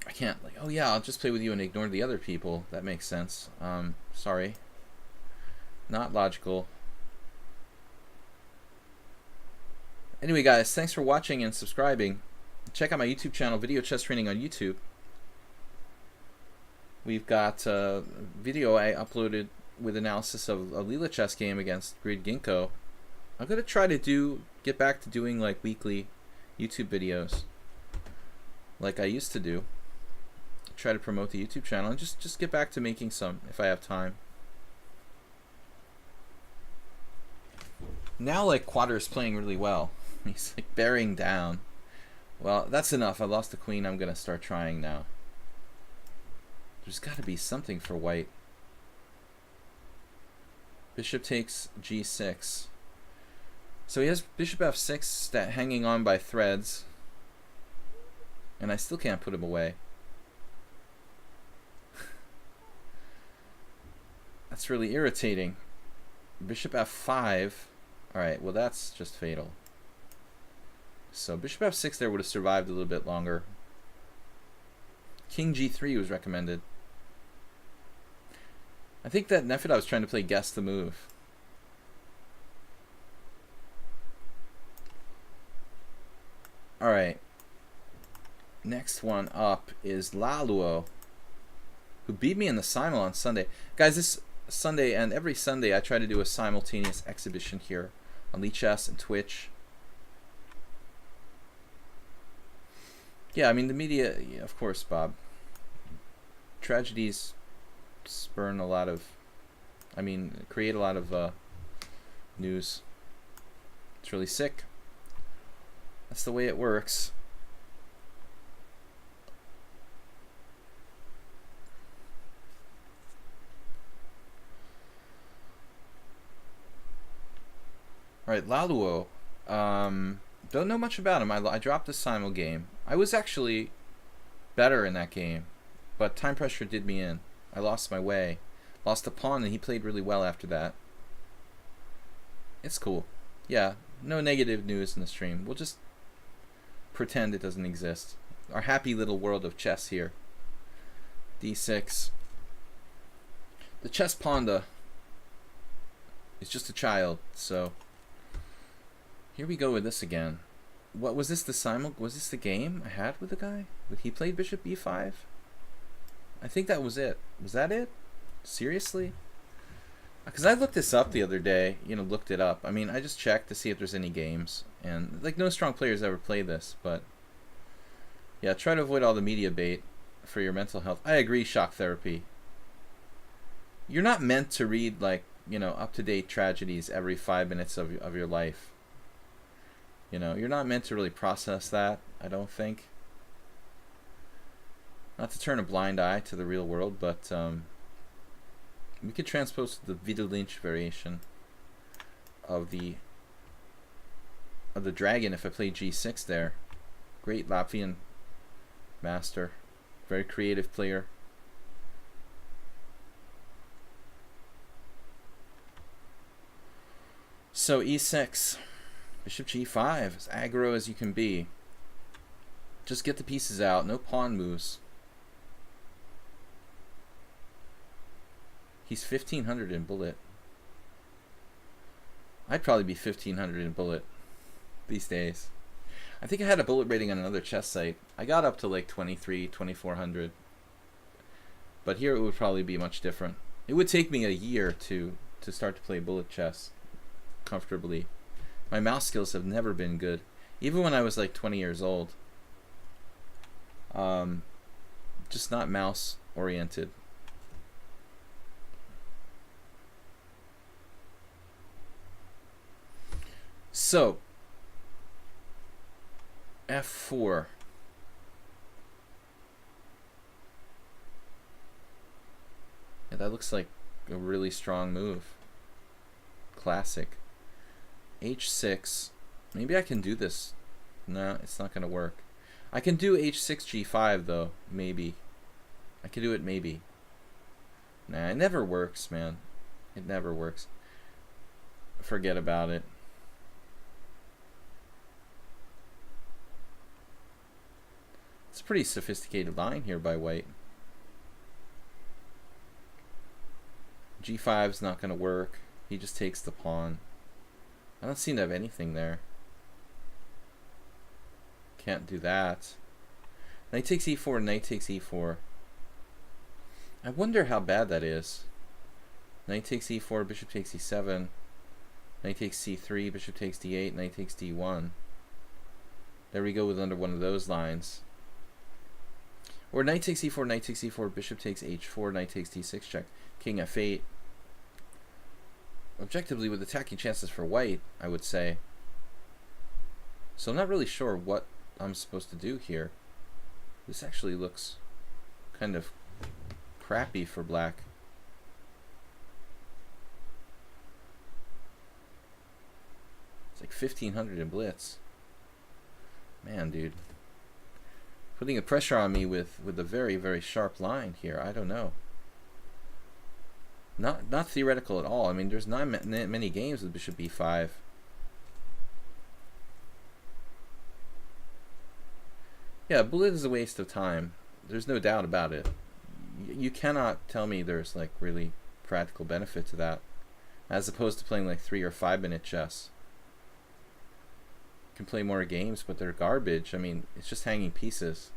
Speaker 1: I can't like, oh yeah, I'll just play with you and ignore the other people. That makes sense. Sorry. Not logical. Anyway, guys, thanks for watching and subscribing. Check out my YouTube channel, Video Chess Training on YouTube. We've got a video I uploaded with analysis of a Leela chess game against Grid Ginkgo. I'm going to try to get back to doing like weekly YouTube videos like I used to do. try to promote the YouTube channel and just get back to making some if I have time. Now, like, Quadr is playing really well. He's like bearing down. Well, that's enough. I lost the queen. I'm gonna start trying now. There's got to be something for white. Bishop takes g6. So he has bishop f6 hanging on by threads. And I still can't put him away. That's really irritating. Bishop f5. Alright, well that's just fatal. So bishop f6 there would have survived a little bit longer. King g3 was recommended. I think that Nefid was trying to play guess the move. Alright. Next one up is Laluo, who beat me in the simul on Sunday. Guys, this Sunday and every Sunday I try to do a simultaneous exhibition here on lichess and Twitch. Yeah, I mean the media, yeah, of course, Bob. Tragedies spurn a lot of, create a lot of news. It's really sick. That's the way it works. Alright, Laluo. Don't know much about him. I dropped the simul game. I was actually better in that game, but time pressure did me in. I lost my way. Lost a pawn, and he played really well after that. It's cool. Yeah, no negative news in the stream. We'll just pretend it doesn't exist. Our happy little world of chess here. d6. The chess panda is just a child, so here we go with this again. What was this, the simul? Was this the game I had with the guy? He played bishop b5? I think that was it. Was that it? Seriously? Because I looked this up the other day, looked it up. I mean, I just checked to see if there's any games. And, like, no strong players ever play this, but yeah, try to avoid all the media bait for your mental health. I agree, shock therapy. You're not meant to read, like, up-to-date tragedies every 5 minutes of your life. You're not meant to really process that, I don't think. Not to turn a blind eye to the real world, but we could transpose the Vida Lynch variation of the dragon if I play g6 there. Great Latvian master, very creative player. So e6, bishop g5, as aggro as you can be. Just get the pieces out, no pawn moves. He's 1500 in bullet. I'd probably be 1500 in bullet these days. I think I had a bullet rating on another chess site. I got up to like 2400. But here it would probably be much different. It would take me a year to start to play bullet chess comfortably. My mouse skills have never been good. Even when I was like 20 years old. Just not mouse oriented. So, f4. Yeah, that looks like a really strong move. Classic. h6. Maybe I can do this. No, it's not going to work. I can do h6, g5, though. Maybe. I can do it maybe. Nah, it never works, man. It never works. Forget about it. It's a pretty sophisticated line here by white. g5's not going to work. He just takes the pawn. I don't seem to have anything there. Can't do that. Knight takes e4, knight takes e4. I wonder how bad that is. Knight takes e4, bishop takes e7. Knight takes c3, bishop takes d8, knight takes d1. There we go with under one of those lines. Or knight takes e4, knight takes e4, bishop takes h4, knight takes d6 check, king f8. Objectively, with attacking chances for white, I would say. So I'm not really sure what I'm supposed to do here. This actually looks kind of crappy for black. It's like 1500 in blitz. Man, dude. Putting the pressure on me with a very, very sharp line here. I don't know. Not theoretical at all. I mean, there's not many games with bishop b5. Yeah, bullet is a waste of time. There's no doubt about it. You cannot tell me there's like really practical benefit to that, as opposed to playing like 3 or 5 minute chess. You can play more games, but they're garbage. I mean, it's just hanging pieces.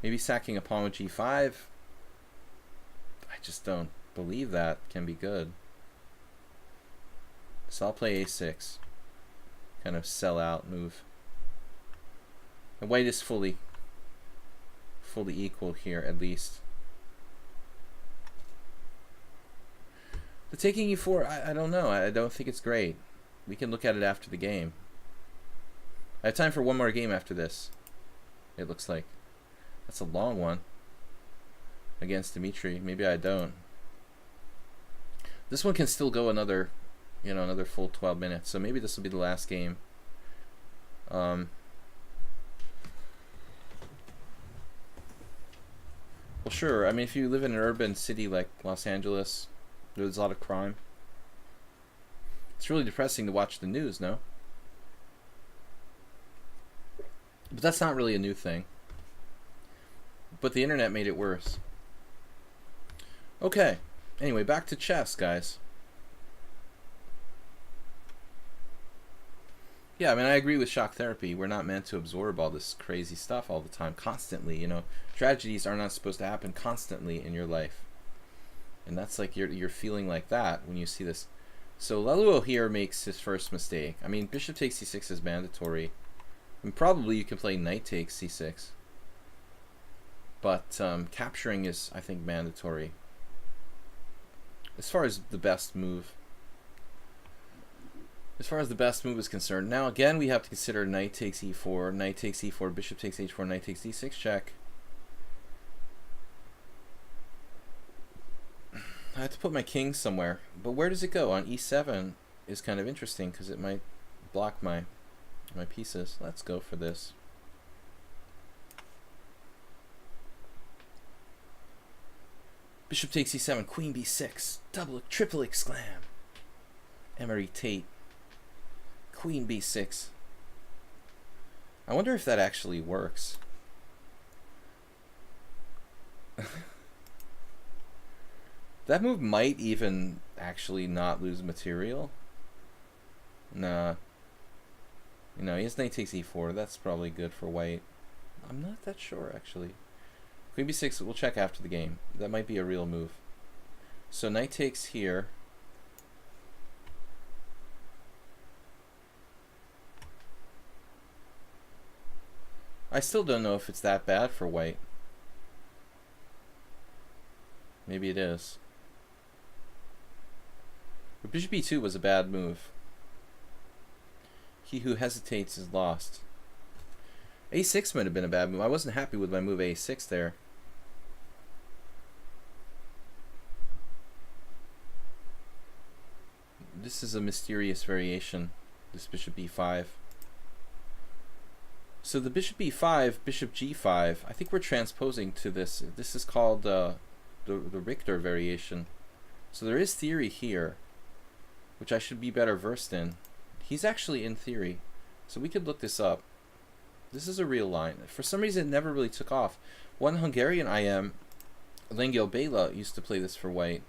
Speaker 1: Maybe sacking a pawn with g5. I just don't believe that can be good. So I'll play a6. Kind of sell out move. And white is fully equal here, at least. The taking e4, I don't know. I don't think it's great. We can look at it after the game. I have time for one more game after this, it looks like. That's a long one against Dimitri. Maybe I don't. This one can still go another, you know, another full 12 minutes. So maybe this will be the last game. Well, sure. I mean, if you live in an urban city like Los Angeles, there's a lot of crime. It's really depressing to watch the news, no? But that's not really a new thing. But the internet made it worse. Okay. Anyway, back to chess, guys. Yeah, I mean, I agree with shock therapy. We're not meant to absorb all this crazy stuff all the time, constantly. You know, tragedies are not supposed to happen constantly in your life. And that's like you're feeling like that when you see this. So Leluo here makes his first mistake. I mean, bishop takes c6 is mandatory. And probably you can play knight takes c6. But capturing is, I think, mandatory. As far as the best move. As far as the best move is concerned. Now, again, we have to consider knight takes e4, knight takes e4, bishop takes h4, knight takes d6 check. I have to put my king somewhere. But where does it go? On e7 is kind of interesting because it might block my pieces. Let's go for this. Bishop takes e7, queen b6, triple exclam. Emery Tate. Queen b6. I wonder if that actually works. That move might even actually not lose material. Nah. You know, he has knight takes e4. That's probably good for white. I'm not that sure, actually. Queen b6, we'll check after the game. That might be a real move. So knight takes here. I still don't know if it's that bad for white. Maybe it is. But bishop b2 was a bad move. He who hesitates is lost. a6 might have been a bad move. I wasn't happy with my move a6 there. This is a mysterious variation, this bishop b5. So the bishop b5, bishop g5, I think we're transposing to this. This is called the Richter variation. So there is theory here, which I should be better versed in. He's actually in theory, so we could look this up. This is a real line. For some reason, it never really took off. One Hungarian IM, Lengel Bela, used to play this for white.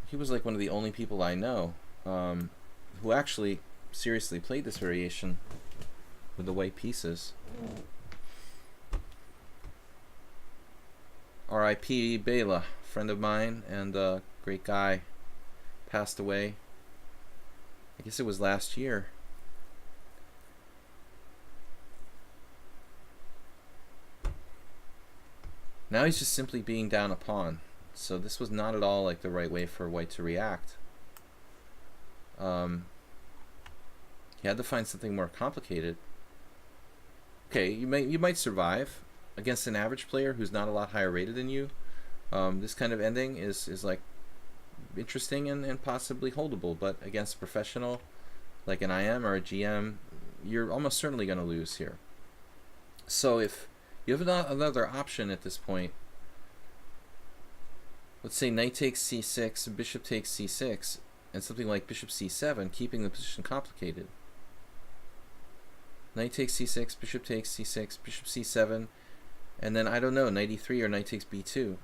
Speaker 1: He was like one of the only people I know who actually seriously played this variation with the white pieces. R.I.P. Bela, friend of mine and a great guy, passed away. I guess it was last year. Now he's just simply being down a pawn. So this was not at all like the right way for white to react. He had to find something more complicated. Okay, you might survive against an average player who's not a lot higher rated than you. This kind of ending is like interesting and possibly holdable, but against a professional like an IM or a GM, you're almost certainly going to lose here. So if you have another option at this point, let's say knight takes c6, bishop takes c6, and something like bishop c7, keeping the position complicated. Knight takes c6, bishop takes c6, bishop c7, and then, I don't know, knight e3 or knight takes b2.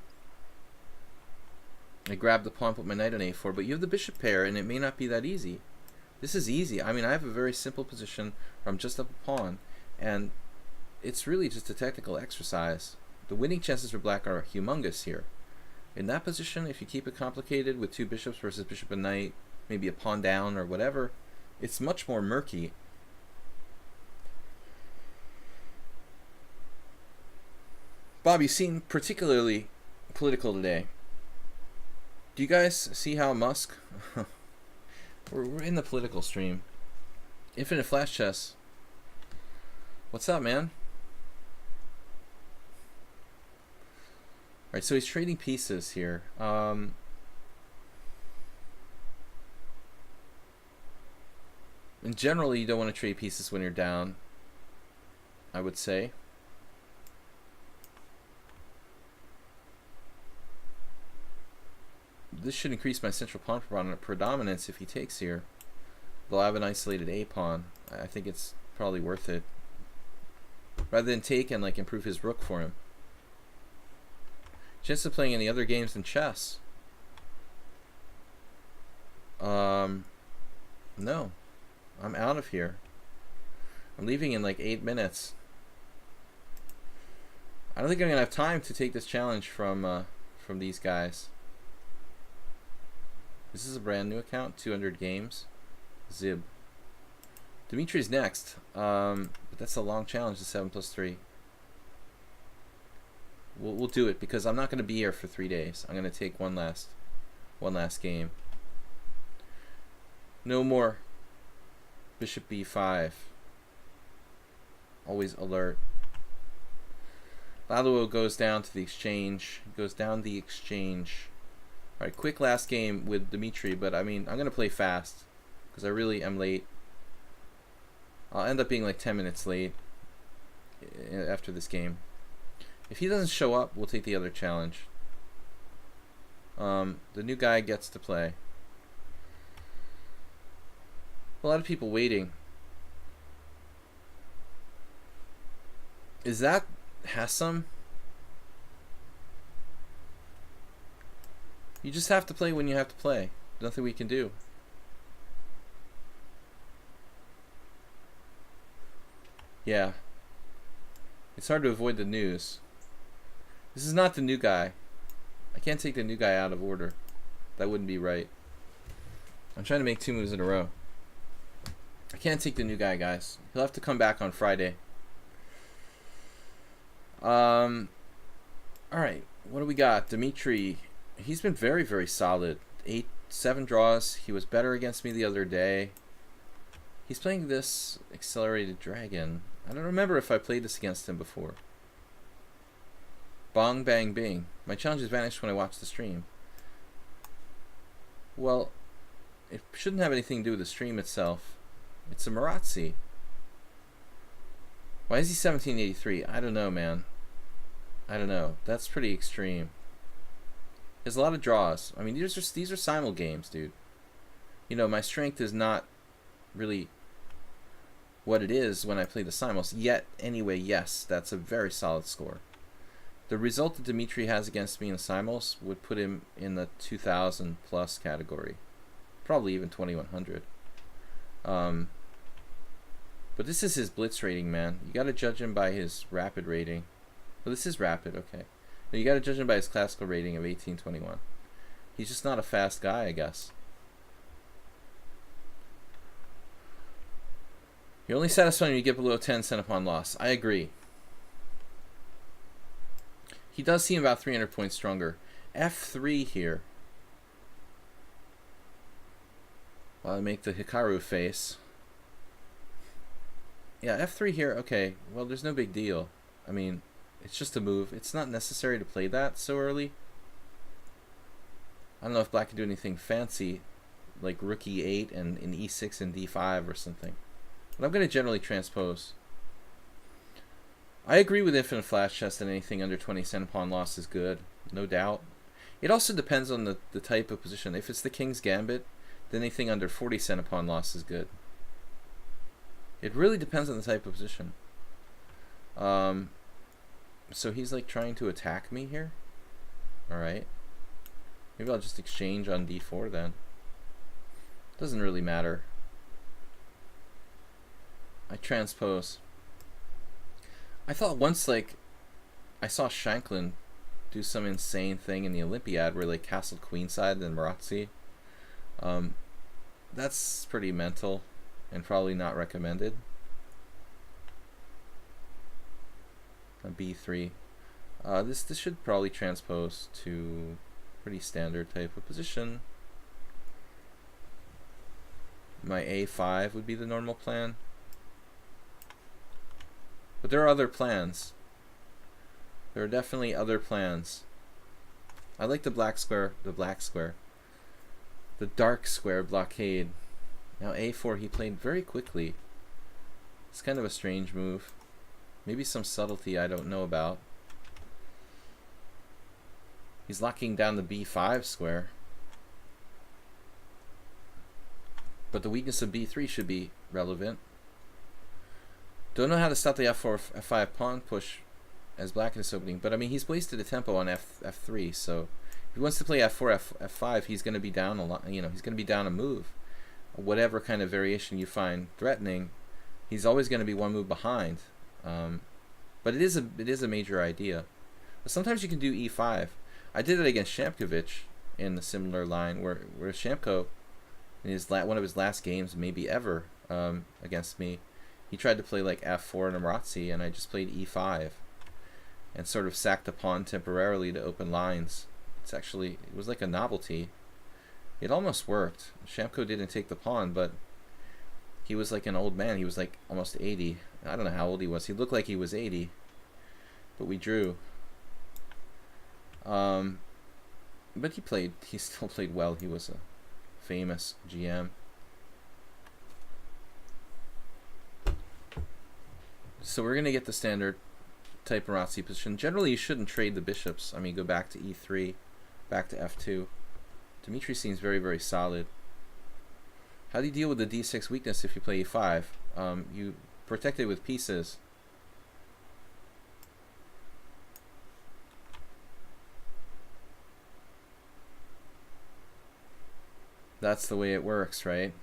Speaker 1: I grab the pawn, put my knight on a4, but you have the bishop pair, and it may not be that easy. This is easy. I mean, I have a very simple position where I'm just up a pawn, and it's really just a technical exercise. The winning chances for black are humongous here. In that position, if you keep it complicated with two bishops versus bishop and knight, maybe a pawn down or whatever, it's much more murky. Bob, you seem particularly political today. Do you guys see how Musk... we're in the political stream. Infinite Flash Chess. What's up, man? Alright, so he's trading pieces here. In general, you don't want to trade pieces when you're down, I would say. This should increase my central pawn predominance if he takes here. Though I have an isolated A pawn. I think it's probably worth it. Rather than take and like improve his rook for him. Chance of playing any other games than chess? No. I'm out of here. I'm leaving in like 8 minutes. I don't think I'm gonna have time to take this challenge from these guys. This is a brand new account, 200 games. Zib. Dimitri's next, but that's a long challenge, the 7+3. We'll do it because I'm not going to be here for 3 days. I'm going to take one last game. No more bishop b5. Always alert. Laluo goes down to the exchange. Goes down the exchange. Alright, quick last game with Dimitri, but I mean, I'm going to play fast because I really am late. I'll end up being like 10 minutes late after this game. If he doesn't show up, we'll take the other challenge. The new guy gets to play. A lot of people waiting. Is that Hassam? You just have to play when you have to play. Nothing we can do. Yeah. It's hard to avoid the news. This is not the new guy. I can't take the new guy out of order. That wouldn't be right. I'm trying to make 2 moves in a row. I can't take the new guy, guys. He'll have to come back on Friday. Alright. What do we got? Dimitri. He's been very, very solid. 7 draws. He was better against me the other day. He's playing this Accelerated Dragon. I don't remember if I played this against him before. Bong, bang, bing. My challenges vanished when I watched the stream. Well, it shouldn't have anything to do with the stream itself. It's a Marazzi. Why is he 1783? I don't know, man. I don't know. That's pretty extreme. There's a lot of draws. I mean, these are simul games, dude. You know, my strength is not really what it is when I play the simuls. Yet, anyway, yes, that's a very solid score. The result that Dimitri has against me in the simuls would put him in the 2,000 plus category. Probably even 2,100. But this is his blitz rating, man. You got to judge him by his rapid rating. Well, this is rapid, okay. You got to judge him by his classical rating of 1821. He's just not a fast guy, I guess. You're only satisfied when you get below 10 cent upon loss. I agree. He does seem about 300 points stronger. F3 here. While I make the Hikaru face. Yeah, F3 here, okay. Well, there's no big deal. I mean, it's just a move. It's not necessary to play that so early. I don't know if black can do anything fancy, like rook e8 and an e6 and d5 or something. But I'm going to generally transpose. I agree with infinite flash chess that anything under 20 cent pawn loss is good, no doubt. It also depends on the type of position. If it's the king's gambit, then anything under 40 cent pawn loss is good. It really depends on the type of position. So he's like trying to attack me here. Alright. Maybe I'll just exchange on d4 then. Doesn't really matter. I transpose. I thought once, like, I saw Shanklin do some insane thing in the Olympiad where, like, castled queenside and Marazzi. That's pretty mental and probably not recommended. A b3. This should probably transpose to pretty standard type of position. My a5 would be the normal plan. But there are other plans. There are definitely other plans. I like the black square, the dark square blockade. Now a4 he played very quickly. It's kind of a strange move. Maybe some subtlety I don't know about. He's locking down the b5 square. But the weakness of b3 should be relevant. Don't know how to stop the f4, f5 pawn push as black in this opening, but I mean he's wasted a tempo on f3, so if he wants to play f4, f5, he's going to be down a lot. You know, he's going to be down a move. Whatever kind of variation you find threatening, he's always going to be one move behind. But it is a major idea. But sometimes you can do e5. I did it against Shamkovich in a similar line where Shamko, in one of his last games, maybe ever, against me, he tried to play like f4 and Marazzi, and I just played e5 and sort of sacked the pawn temporarily to open lines. It was like a novelty. It almost worked. Shamko didn't take the pawn, but he was like an old man. He was like almost 80. I don't know how old he was. He looked like he was 80, but we drew. But he still played well. He was a famous GM. So we're going to get the standard type Marazzi position. Generally, you shouldn't trade the bishops. I mean, go back to e3, back to f2. Dmitry seems very, very solid. How do you deal with the d6 weakness if you play e5? You protect it with pieces. That's the way it works, right?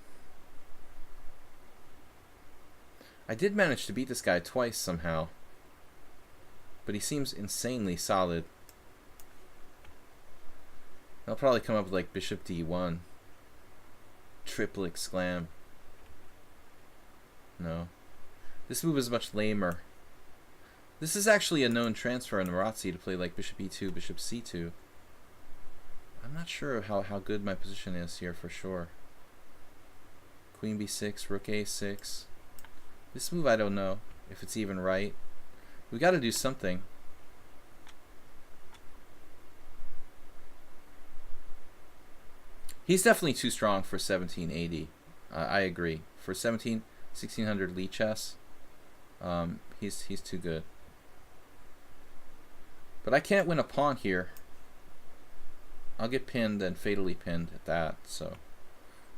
Speaker 1: I did manage to beat this guy twice somehow, but he seems insanely solid. I'll probably come up with like bishop d1, triple exclam. No, this move is much lamer. This is actually a known transfer in Marazzi to play like bishop e2, bishop c2. I'm not sure how good my position is here for sure. Queen b6, rook a6. This move I don't know if it's even right. We got to do something. He's definitely too strong for 1780. I agree. For 1600 lichess, he's too good. But I can't win a pawn here. I'll get pinned and fatally pinned at that. So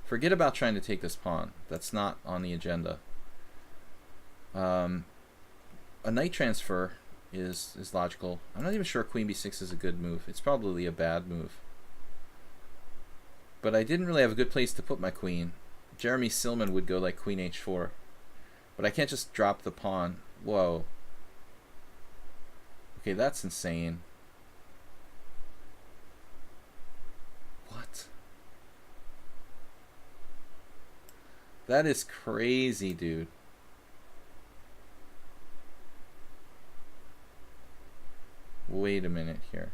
Speaker 1: forget about trying to take this pawn. That's not on the agenda. A knight transfer is logical. I'm not even sure queen b6 is a good move. It's probably a bad move. But I didn't really have a good place to put my queen. Jeremy Silman would go like queen h4. But I can't just drop the pawn. Whoa. Okay, that's insane. What? That is crazy, dude. Wait. Wait a minute here.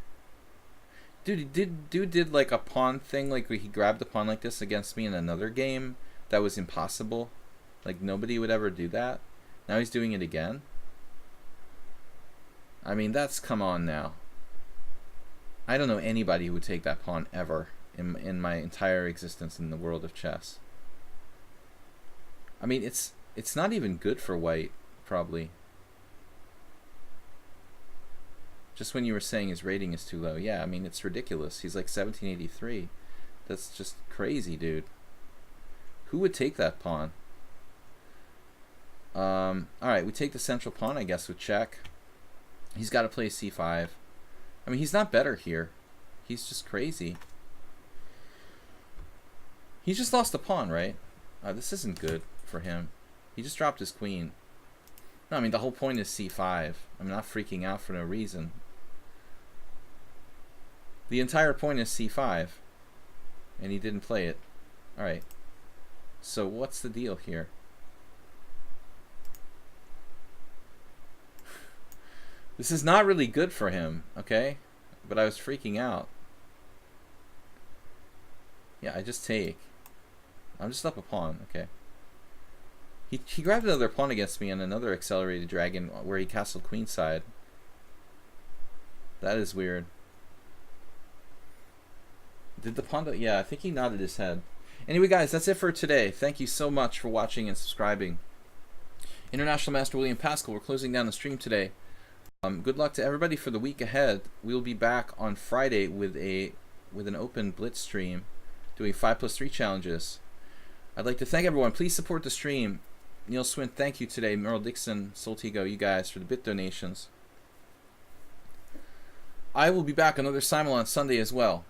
Speaker 1: Dude did like a pawn thing, like he grabbed the pawn like this against me in another game that was impossible. Like nobody would ever do that. Now he's doing it again. I mean, that's, come on now. I don't know anybody who would take that pawn ever in my entire existence in the world of chess. I mean, it's not even good for white, probably. Just when you were saying his rating is too low. Yeah, I mean, it's ridiculous. He's like 1783. That's just crazy, dude. Who would take that pawn? Alright, we take the central pawn, I guess, with check. He's got to play c5. I mean, he's not better here. He's just crazy. He just lost a pawn, right? This isn't good for him. He just dropped his queen. No, I mean, the whole point is c5. I'm not freaking out for no reason. The entire point is c5. And he didn't play it. Alright. So what's the deal here? This is not really good for him, okay? But I was freaking out. Yeah, I just take. I'm just up a pawn, okay. He grabbed another pawn against me on another accelerated dragon where he castled queenside. That is weird. Did the pawn... Yeah, I think he nodded his head. Anyway, guys, that's it for today. Thank you so much for watching and subscribing. International Master William Paschall, we're closing down the stream today. Good luck to everybody for the week ahead. We'll be back on Friday with an open blitz stream, doing 5+3 challenges. I'd like to thank everyone. Please support the stream. Neil Swint, thank you today. Merle Dixon, Soltigo, you guys for the bit donations. I will be back another Simul on Sunday as well.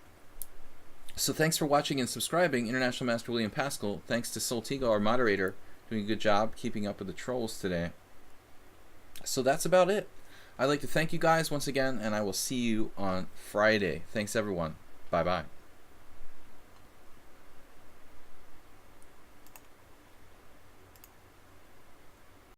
Speaker 1: So thanks for watching and subscribing. International Master William Paschall. Thanks to Soltigo, our moderator, doing a good job keeping up with the trolls today. So that's about it. I'd like to thank you guys once again, and I will see you on Friday. Thanks, everyone. Bye-bye.